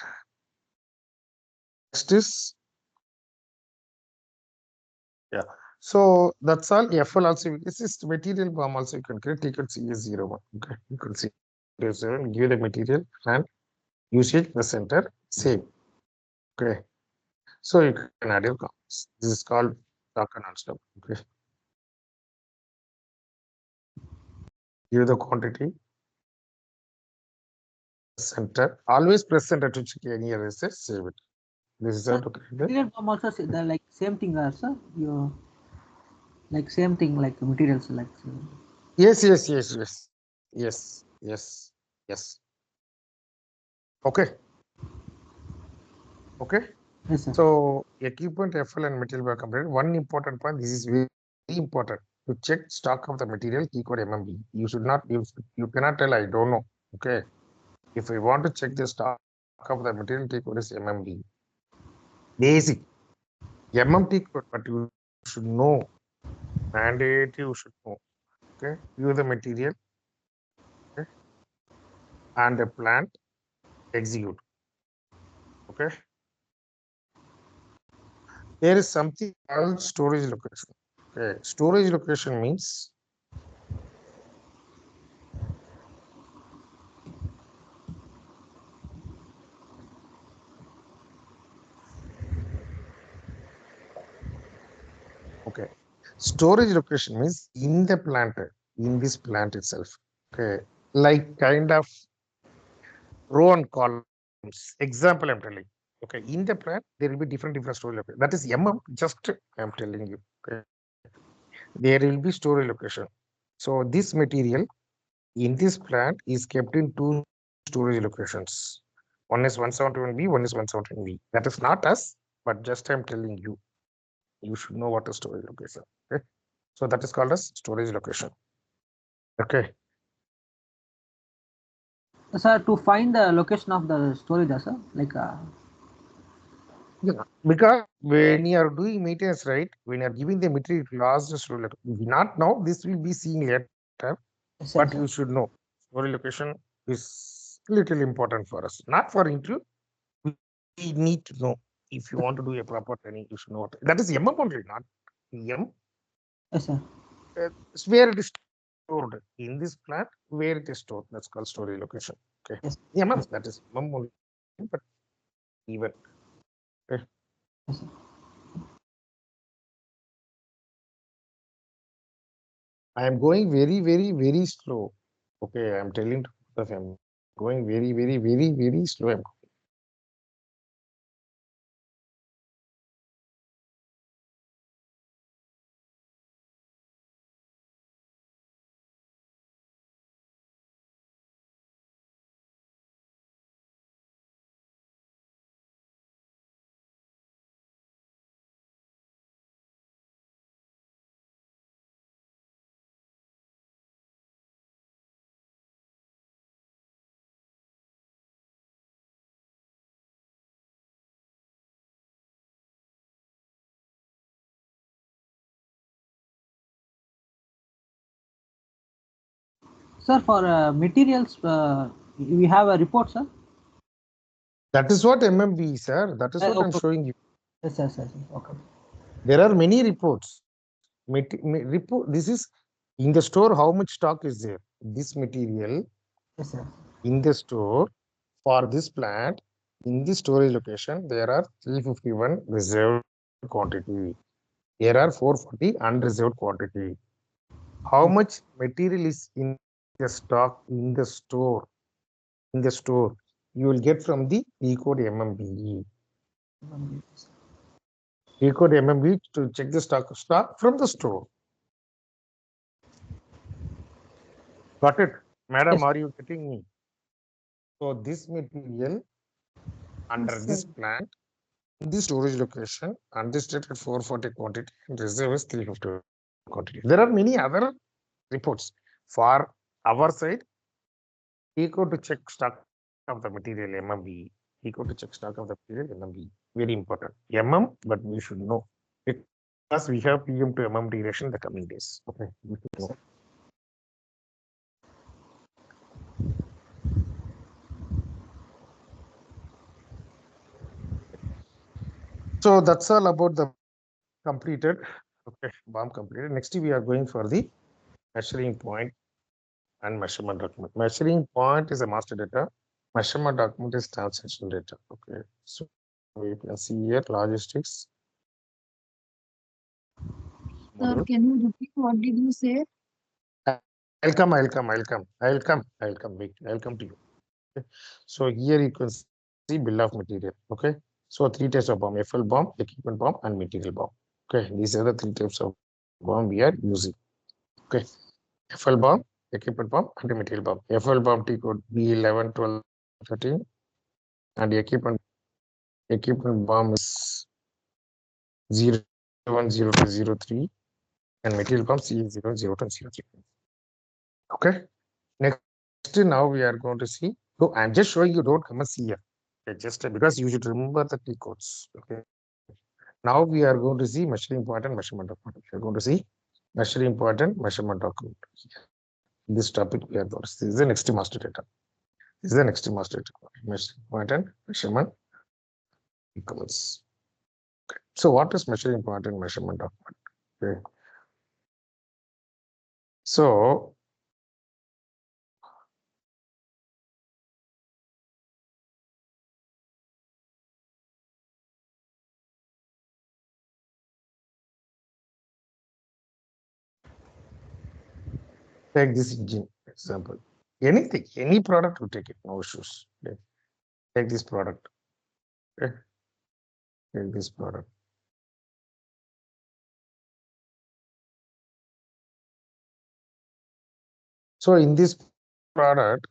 Speaker 1: Next is yeah. So that's all. FL also this is material BOM also you can create ticket CS01. Okay, you can see give the material and usage the center save. Okay. So you can add your comments. This is called token and stuff. Okay. Give the quantity, center. Always press center to check any errors. Save it. This is how to create the
Speaker 2: Material form also the like same thing, sir. You like same thing like materials like.
Speaker 1: yes, yes, yes, yes, yes, yes, yes. Okay, okay.
Speaker 2: Yes sir.
Speaker 1: So equipment FL and material were completed. One important point. This is very important to check stock of the material key code MMB. You should not use. You cannot tell I don't know. Okay. If we want to check the stock of the material key code is MMB. Basic MMT code, but you should know. Mandate you should know. Okay. View the material. Okay. And the plant execute. Okay. There is something called storage location. Okay. Storage location means okay. Storage location means in the plant, in this plant itself. Okay. Like kind of row and columns. Example, I'm telling. Okay. In the plant, there will be different storage location. That is MM. Just I'm telling you. Okay. There will be storage location. So this material in this plant is kept in two storage locations. One is 171B, one is 171B. That is not us, but just I'm telling you. You should know what is storage location. Okay. So that is called as storage location. Okay.
Speaker 2: Sir, to find the location of the storage, sir, like
Speaker 1: Yeah. Because when you are doing maintenance, right, when you are giving the material class, the storage location, not now, this will be seen later,
Speaker 2: yes,
Speaker 1: but
Speaker 2: sir.
Speaker 1: you should know storage location is little important for us. Not for interview, we need to know. If you want to do a proper training, you should know what that is MM only, not PM.
Speaker 2: Yes, sir.
Speaker 1: It's where it is stored in this plant, where it is stored. That's called storage location. Okay.
Speaker 2: Yes.
Speaker 1: MM,
Speaker 2: Yes.
Speaker 1: that is MM only, but even. Okay.
Speaker 2: Yes, sir.
Speaker 1: I am going very, very, very slow. Okay, I'm telling to the family, going very, very, very, very slow. I'm
Speaker 2: Sir, for materials, we have a report, sir.
Speaker 1: That is what MMB, sir. That is what I'm
Speaker 2: Okay.
Speaker 1: showing you.
Speaker 2: Yes, yes, yes. Okay.
Speaker 1: There are many reports. Report. This is in the store. How much stock is there? This material
Speaker 2: Yes, sir.
Speaker 1: in the store for this plant in the storage location. There are 351 reserved quantity. There are 440 unreserved quantity. How much material is in the stock in the store? In the store, you will get from the P-code MMBE. P-code MMBE to check the stock from the store. Got it, madam?
Speaker 2: Yes.
Speaker 1: Are you getting me? So this material under
Speaker 3: Yes,
Speaker 1: this
Speaker 3: sir.
Speaker 1: plant in the storage location unrestricted 440 quantity and reserve is 350 quantity. There are many other reports for our side. Eco to check stock of the material MMB. Eco to check stock of the material MMB. Very important. But we should know because we have PM to MM relation in the coming days. Okay, we should know. So that's all about the completed. Okay, BOM completed. Next we are going for the measuring point and measurement document. Measuring point is a master data. Measurement document is transaction data. Okay, so you can see here logistics.
Speaker 3: Sir, can you repeat what did you say?
Speaker 1: I'll come. Wait, I'll come to you. Okay. So here you can see bill of material. Okay. So three types of bomb: FL bomb, equipment bomb, and material bomb. Okay. These are the three types of bomb we are using. Okay. FL bomb, equipment bomb, and the material bomb. FL bomb T code B11, 12, 13, and equipment bomb is 010203, and material bomb C00203. Okay. Next, now we are going to see. So I'm just showing you, don't come and see here. Okay, just because you should remember the key codes. Okay. Now we are going to see measuring point and measurement document. We are going to see measuring point and measurement document. This topic we are going to see. This is the next master data. This is the next master data. Measuring point and measurement documents. Okay. So what is measuring point and measurement document? Okay. So take this engine example. Anything, any product, you take it, no issues. Okay. Take this product. Okay. Take this product. So in this product,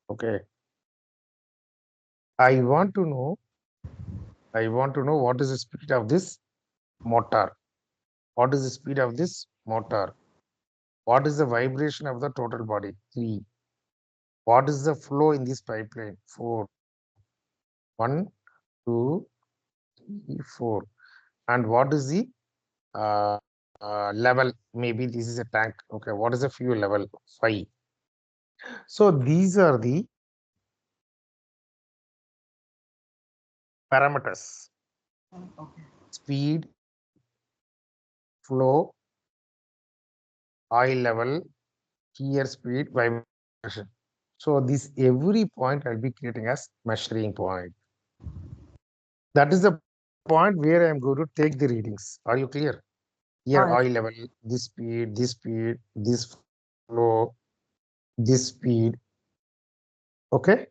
Speaker 1: okay, I want to know what is the speed of this motor. What is the speed of this motor? What is the vibration of the total body? 3. What is the flow in this pipeline? 4. 1, 2, 3, 4. And what is the level? Maybe this is a tank. Okay, what is the fuel level? 5. So these are the parameters:
Speaker 2: Okay.
Speaker 1: speed, flow, oil level, gear speed, vibration. So this every point I'll be creating as measuring point. That is the point where I'm going to take the readings. Are you clear? Here
Speaker 2: Yes.
Speaker 1: oil level, this speed, this flow, this speed. Okay.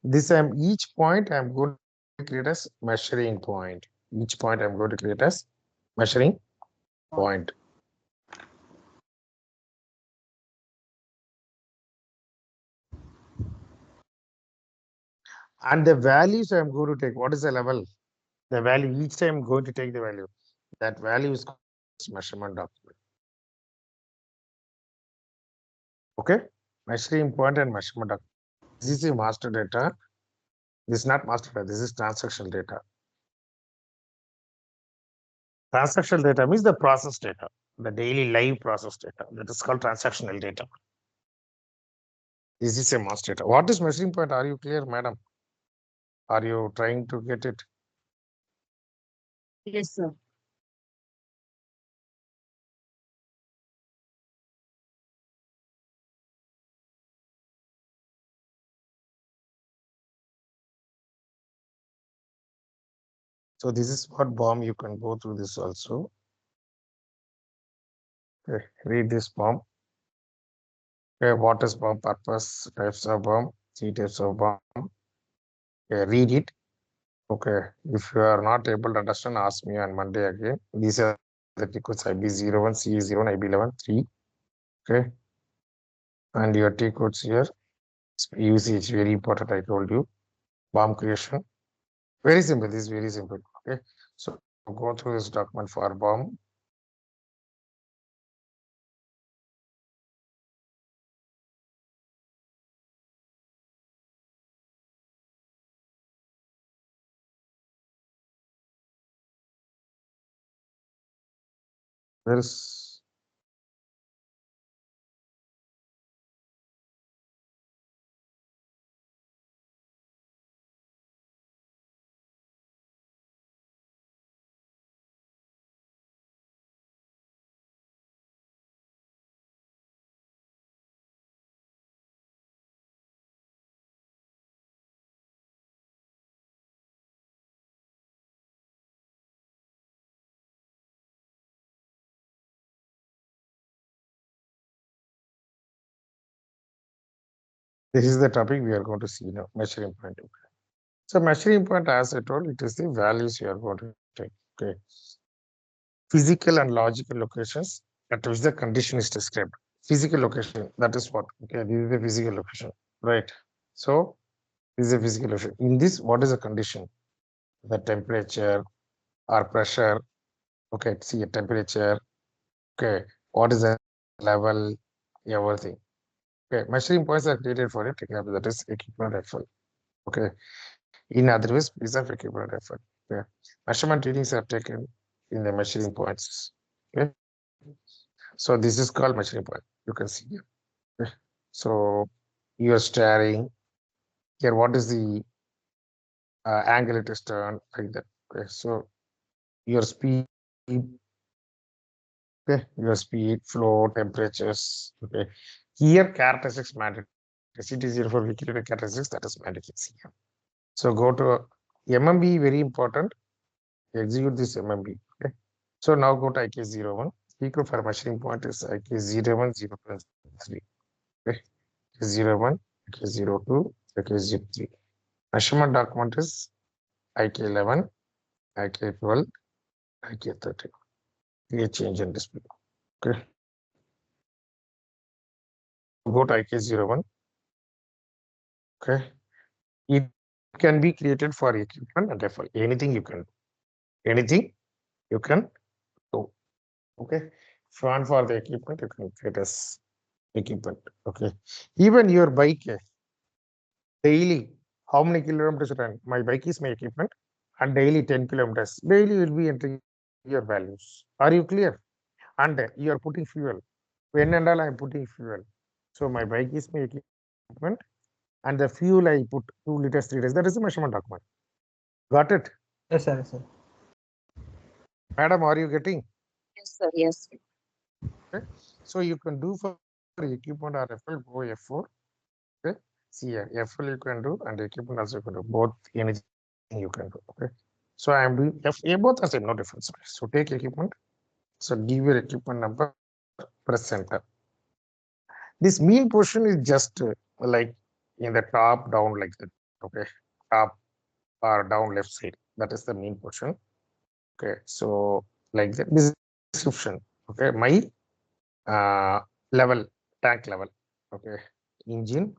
Speaker 1: This each point I'm going to create as measuring point. Each point I'm going to create as measuring point. And the values I'm going to take. What is the level? The value each time I'm going to take the value. That value is called measurement document. Okay. Measuring point and measurement document. This is the master data. This is not master data. This is transactional data. Transactional data means the process data, the daily live process data. That is called transactional data. This is a mass data. What is measuring point? Are you clear, madam? Are you trying to get it?
Speaker 3: Yes, sir.
Speaker 1: So this is what bomb. You can go through this also. Okay, read this bomb. Okay, what is bomb? Purpose, types of bomb, three types of bomb. Okay, read it. Okay, if you are not able to understand, ask me on Monday again. These are the tickets IB01, CE01, IB11, 3. Okay, and your T codes here. Usage very important. I told you. Bomb creation. Very simple. This is very simple. Okay, so go through this document for bomb. There's this is the topic we are going to see now. Measuring point. So measuring point, as I told, it is the values you are going to take. Okay, physical and logical locations at which the condition is described. Physical location, that is what? Okay, this is the physical location, right? So this is a physical location. In this, what is the condition? The temperature or pressure. Okay, see a temperature. Okay, what is the level? Everything. Okay, measuring points are created for it. That is equipment effort. Okay, in other words, piece of equipment effort. Okay, measurement readings are taken in the measuring points. Okay, so this is called measuring point. You can see here. Okay. So you are staring here. What is the angle it is turned like that? Okay, so your speed. Okay, your speed, flow, temperatures. Okay, here characteristics mandatory. It is here for wiki characteristics, that is mandatory here. So go to MMB, very important. Execute this MMB. Okay. So now go to IK01. Equal for measuring point is IK01, 0, 3. Okay. IK01, IK02, IK03. Measurement document is IK11, IK12, IK13. Here change in display. Okay. Go to IK01. Okay. It can be created for equipment and therefore anything you can do. Anything you can do. Okay. Front for the equipment, you can create as equipment. Okay. Even your bike daily, how many kilometers run? My bike is my equipment and daily 10 kilometers. Daily will be entering your values. Are you clear? And you are putting fuel. When and all I am putting fuel. So my bike is my equipment and the fuel I put 2 liters, 3 liters. That is the measurement document. Got it?
Speaker 2: Yes, sir. Yes, sir.
Speaker 1: Madam, are you getting?
Speaker 3: Yes, sir. Yes.
Speaker 1: Okay. So you can do for equipment or FL, go F4. Okay. See here, FL you can do and equipment also you can do. Both anything you can do. Okay. So I am doing FA, both are same, no difference. So take equipment. So give your equipment number, press enter. This mean portion is just like in the top down like that. Okay. Top or down left side. That is the mean portion. Okay. So like that. This description. Okay. My level, tank level. Okay. Engine,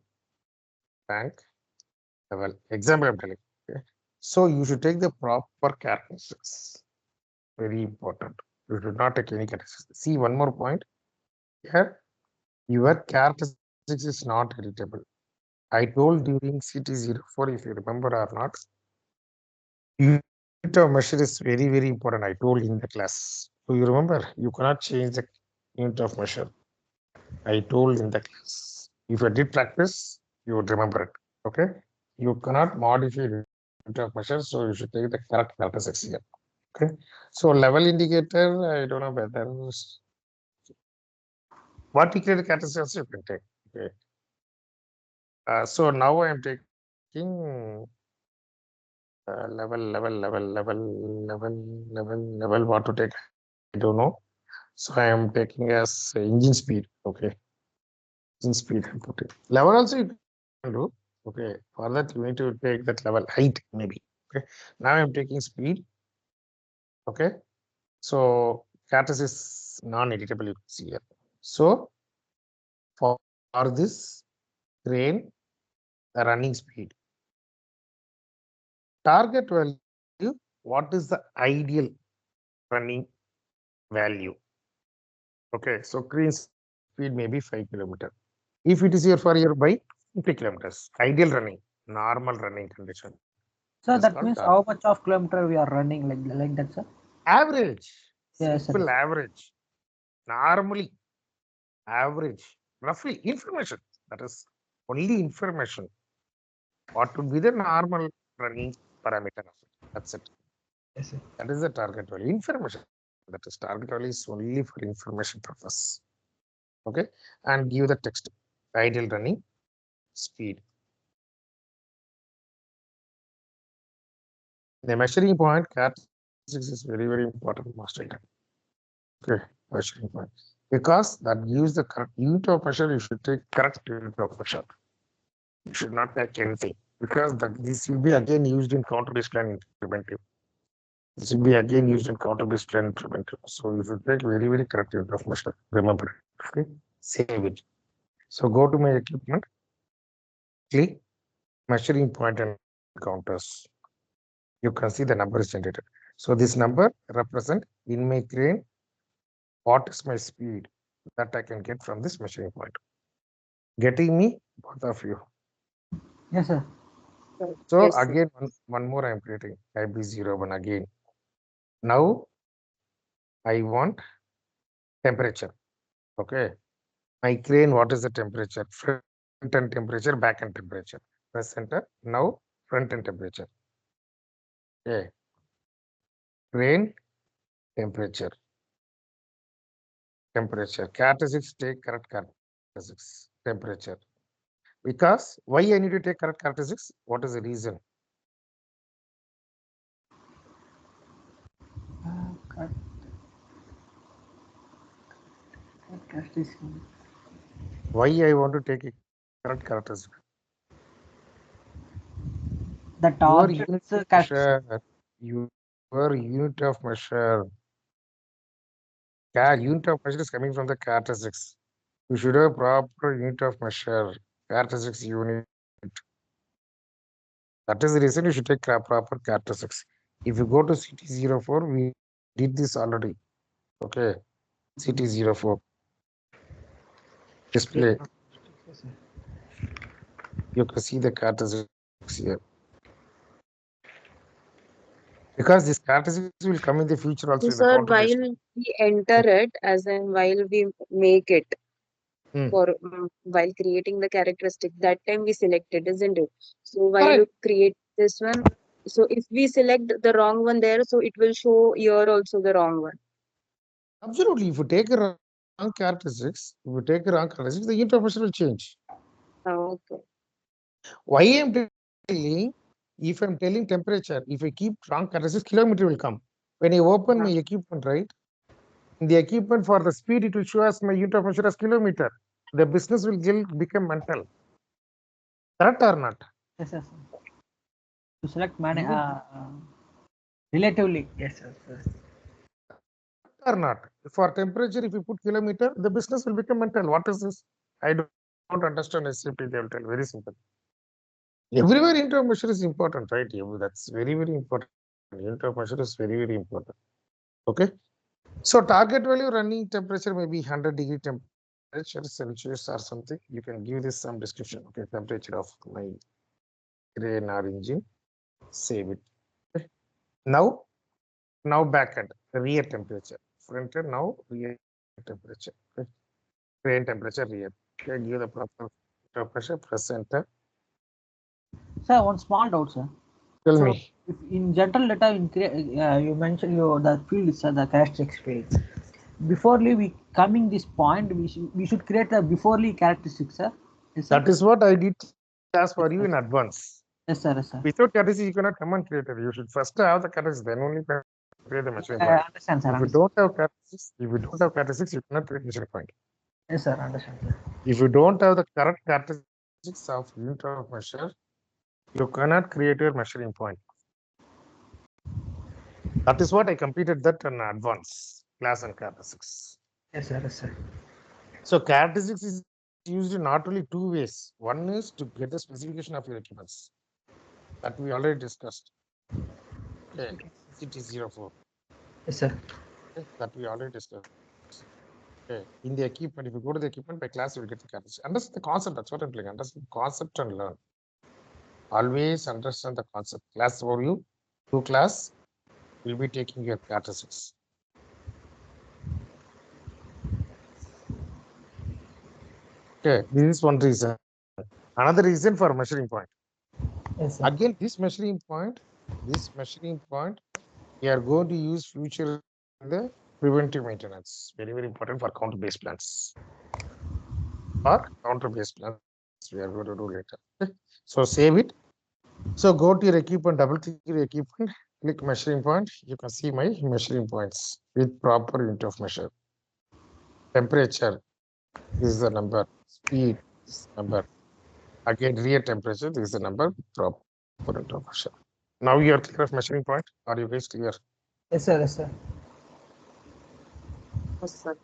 Speaker 1: tank level. Example I'm telling. Okay. So you should take the proper characteristics. Very important. You should not take any characteristics. See one more point here. Your characteristics is not editable. I told during CT04, if you remember or not, you of measure is very, very important. I told in the class. So you remember, you cannot change the unit of measure. I told in the class. If you did practice, you would remember it. Okay. You cannot modify unit of measure, so you should take the correct characteristics here. Okay. So level indicator, I don't know whether what equal characteristics you can take. Okay. So now I am taking level. What to take? I don't know. So I am taking as engine speed. Okay. Engine speed I'm putting. Level also you can do. Okay. For that you need to take that level height maybe. Okay. Now I'm taking speed. Okay. So characteristics is non-editable. You can see here. So for this crane, the running speed. Target value, what is the ideal running value? Okay, so crane speed may be 5 kilometer. If it is here for your bike, 50 kilometers. Ideal running, normal running condition.
Speaker 2: So
Speaker 1: It's
Speaker 2: that
Speaker 1: called
Speaker 2: means how much of kilometer we are running like that, sir?
Speaker 1: average.
Speaker 2: Yes, sir.
Speaker 1: Simple average. Normally, average. Roughly, information. That is only information. What would be the normal running parameter of it? That's it.
Speaker 2: Yes, sir.
Speaker 1: That is the target value. Information. That is target value is only for information purpose. Okay, and give the text ideal running speed. The measuring point characteristics is very, very important, master. Okay, measuring point. Because that gives the correct unit of measure, you should take correct unit of measure. You should not take anything. Because this will be again used in counter-based plan preventive. This will be again used in counter-based plan preventive. So you should take very, very correct unit of measure. Remember it. Okay, save it. So go to my equipment, click measuring point and counters. You can see the number is generated. So this number represent in my crane, what is my speed that I can get from this measuring point. Getting me, both of you.
Speaker 2: Yes, sir.
Speaker 1: So
Speaker 3: Yes, sir.
Speaker 1: again, one more I am creating IB01 again. Now I want temperature. Okay. My crane, what is the temperature? Front end temperature, back end temperature. Press enter. Now front end temperature. Okay. Crane temperature. Characteristics, take correct characteristics. Temperature. Because why I need to take correct characteristics? What is the reason? Why I want to take a correct characteristic?
Speaker 2: The
Speaker 1: Your
Speaker 2: target
Speaker 1: unit of
Speaker 2: characteristic.
Speaker 1: measure, your unit of measure, unit of measure is coming from the characteristics. You should have proper unit of measure, characteristics unit. That is the reason you should take proper characteristics. If you go to CT04, we did this already. Okay, CT04 display. You can see the characteristics here. Because this characteristics will come in the future also
Speaker 3: So,
Speaker 1: in the
Speaker 3: sir,
Speaker 1: counter-based.
Speaker 3: while we enter it, as in while we make it
Speaker 1: Hmm.
Speaker 3: for while creating the characteristic, that time we select it, isn't it? So while you
Speaker 1: Correct.
Speaker 3: create this one, so if we select the wrong one there, so it will show here also the wrong one.
Speaker 1: Absolutely. If you take a wrong characteristics, the unit of measure will change.
Speaker 3: Okay.
Speaker 1: Why I am telling, if I'm telling temperature, if I keep wrong characteristics, kilometer will come. When I open my equipment, right? In the equipment for the speed, it will show as my unit of measure as kilometer. The business will become mental. Correct or not?
Speaker 2: Yes, yes. To select
Speaker 1: You
Speaker 2: relatively. Yes, yes, yes.
Speaker 1: or not? For temperature, if you put kilometer, the business will become mental. What is this? I don't understand SAP. They will tell very simple. Everywhere unit of measure is important, right? That's very, very important. Unit of measure is very, very important. Okay. So target value running temperature may be 100-degree temperature, Celsius or something. You can give this some description. Okay, temperature of my crane or engine. Save it. Okay. Now back end, rear temperature. Front end, now rear temperature. Okay. Train temperature, rear. Okay, give the proper pressure, press enter.
Speaker 2: Sir, one small doubt, sir.
Speaker 1: Tell
Speaker 2: So,
Speaker 1: me.
Speaker 2: if in general data, you mentioned the field is the characteristics field. Beforely we coming this point, we should create the beforely characteristics, sir. Yes, sir.
Speaker 1: That is what I did class for
Speaker 2: Yes,
Speaker 1: you
Speaker 2: sir.
Speaker 1: in advance.
Speaker 2: Yes, sir. Yes, sir.
Speaker 1: Without characteristics, you cannot come and create it. You should first have the characteristics, then only create the measuring point.
Speaker 2: Understand, sir.
Speaker 1: If you don't have characteristics, you cannot create measuring point.
Speaker 2: Yes, sir. Understand, sir.
Speaker 1: If you don't have the correct characteristics of unit of measure, you cannot create your measuring point. That is what I completed that in advance class and characteristics.
Speaker 2: Yes, sir. Yes, sir.
Speaker 1: So characteristics is used in not only two ways. One is to get the specification of your equipments that we already discussed. Okay, CT04.
Speaker 2: Yes, sir.
Speaker 1: Okay, that we already discussed. Okay, in the equipment, if you go to the equipment by class, you will get the characteristics. Understand the concept. That's what I'm telling. Understand the concept and learn. Always understand the concept. Class for you, to class, will be taking your characteristics. Okay, this is one reason. Another reason for measuring point.
Speaker 2: Yes, sir.
Speaker 1: Again, this measuring point, we are going to use future in the preventive maintenance. Very, very important for counter-based plants. Or counter-based plants, we are going to do later. Okay. So save it. So go to your equipment, double click your equipment, click measuring point. You can see my measuring points with proper unit of measure. Temperature, this is the number. Speed, this is the number. Again, rear temperature, this is the number. Proper unit of measure. Now you are clear of measuring point. Are you guys clear?
Speaker 2: Yes, sir. Yes, sir.
Speaker 3: Yes, sir.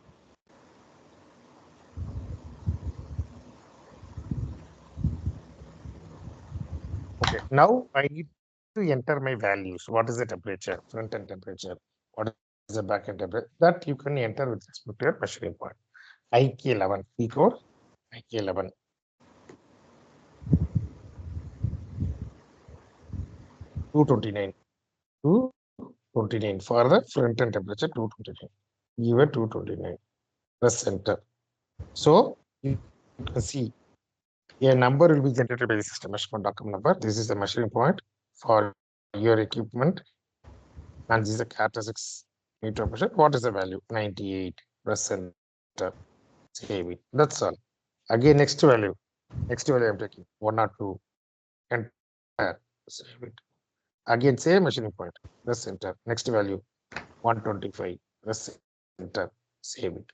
Speaker 1: Okay, now I need to enter my values. What is the temperature, front end temperature? What is the back end temperature? That you can enter with respect to your measuring point. IK11, P code, IK11. 229, 229 for the front end temperature, 229. Give a 229. Press enter. So you can see a number will be generated by the system measurement document number. This is the measuring point for your equipment. And this is the characteristics unit of measure. What is the value? 98. Press enter. Save it. That's all. Again, next value. Next value I'm taking 1 or 2. Enter. Save it. Again, same measuring point. Press enter. Next value 125. Press enter. Save it.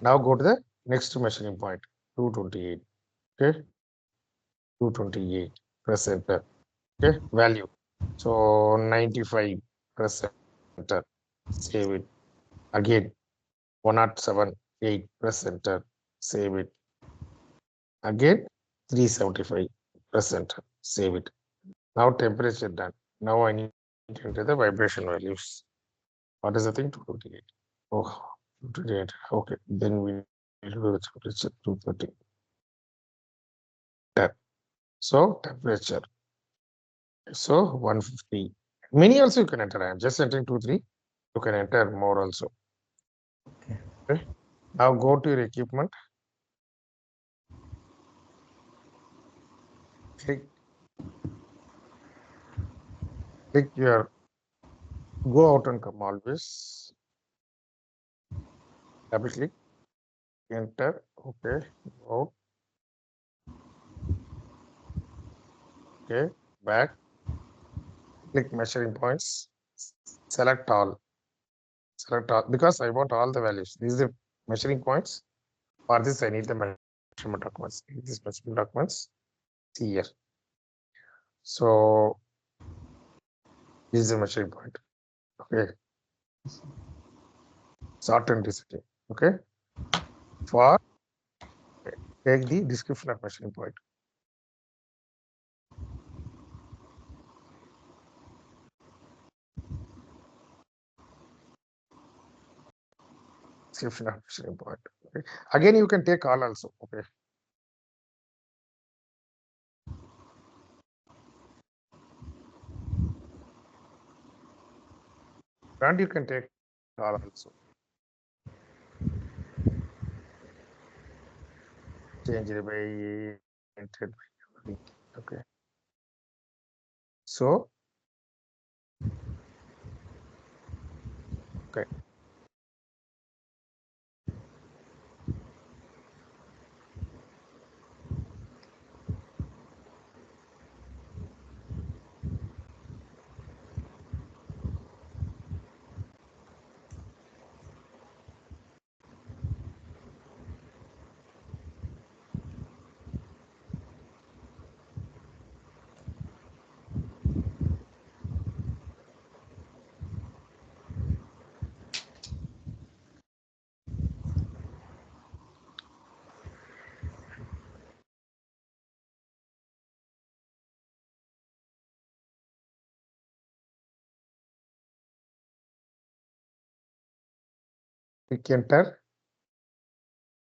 Speaker 1: Now go to the next measuring point 228. Okay. 228. Press enter. Okay. Value. So 95. Press enter. Save it. Again 107.8. Press enter. Save it. Again 375. Press enter. Save it. Now temperature done. Now I need to enter the vibration values. What is the thing? 228. Oh, 228. Okay. Then we need to do the temperature 230. Done. So temperature. So 150. Many also you can enter. I am just entering 2, 3. You can enter more also. Okay. Now go to your equipment. Click your go out and come always. Double click. Enter. Okay. Out. Okay. Back. Click measuring points. Select all. Select all because I want all the values. These are the measuring points. For this, I need the measurement documents. These measurement documents. See here. So this is the measuring point. Okay. Sort and descending. Okay. For take the description of measuring point. Description of measuring point. Okay. Again, you can take all also. Okay. want, you can take all also. Change it by entered by. Okay. So, okay. Click enter.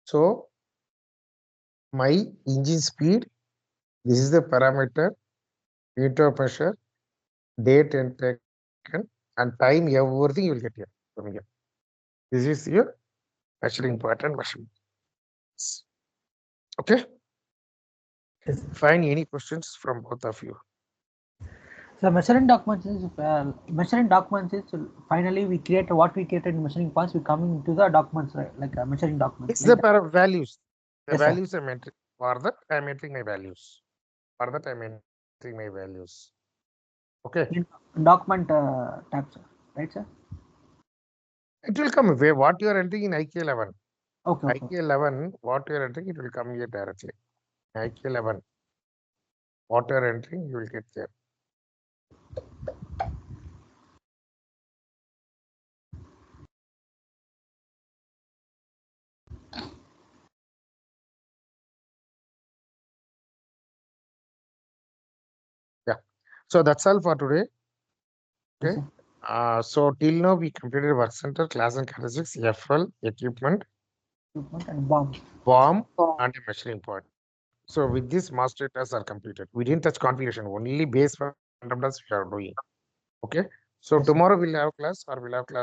Speaker 1: So, my engine speed, this is the parameter, unit of pressure, date and taken, and time, everything you will get here from here. This is your actually important measurement. Okay.
Speaker 2: Yes.
Speaker 1: Find any questions from both of you.
Speaker 2: So measuring documents is finally we create what we created in measuring points. We come into the documents, right? Like measuring documents.
Speaker 1: It's
Speaker 2: Like
Speaker 1: the values. The
Speaker 2: yes, sir.
Speaker 1: values I'm entering. For that, I'm entering my values. For that, I'm entering my values. Okay.
Speaker 2: In document tab, sir. Right, sir?
Speaker 1: It will come where what you are entering in IK11.
Speaker 2: Okay, okay.
Speaker 1: IK11, what you are entering, it will come here directly. IK11, what you are entering, you will get there. Yeah. So that's all for today.
Speaker 2: Yes,
Speaker 1: Okay.
Speaker 2: sir.
Speaker 1: So till now we completed work center, class and characteristics, FL, equipment,
Speaker 2: Equipment and bomb.
Speaker 1: bomb, and a measuring point. So with this, master tasks are completed. We didn't touch configuration, only base fundamentals we are doing. Okay. So
Speaker 2: Yes, sir.
Speaker 1: tomorrow we'll have class or we'll have class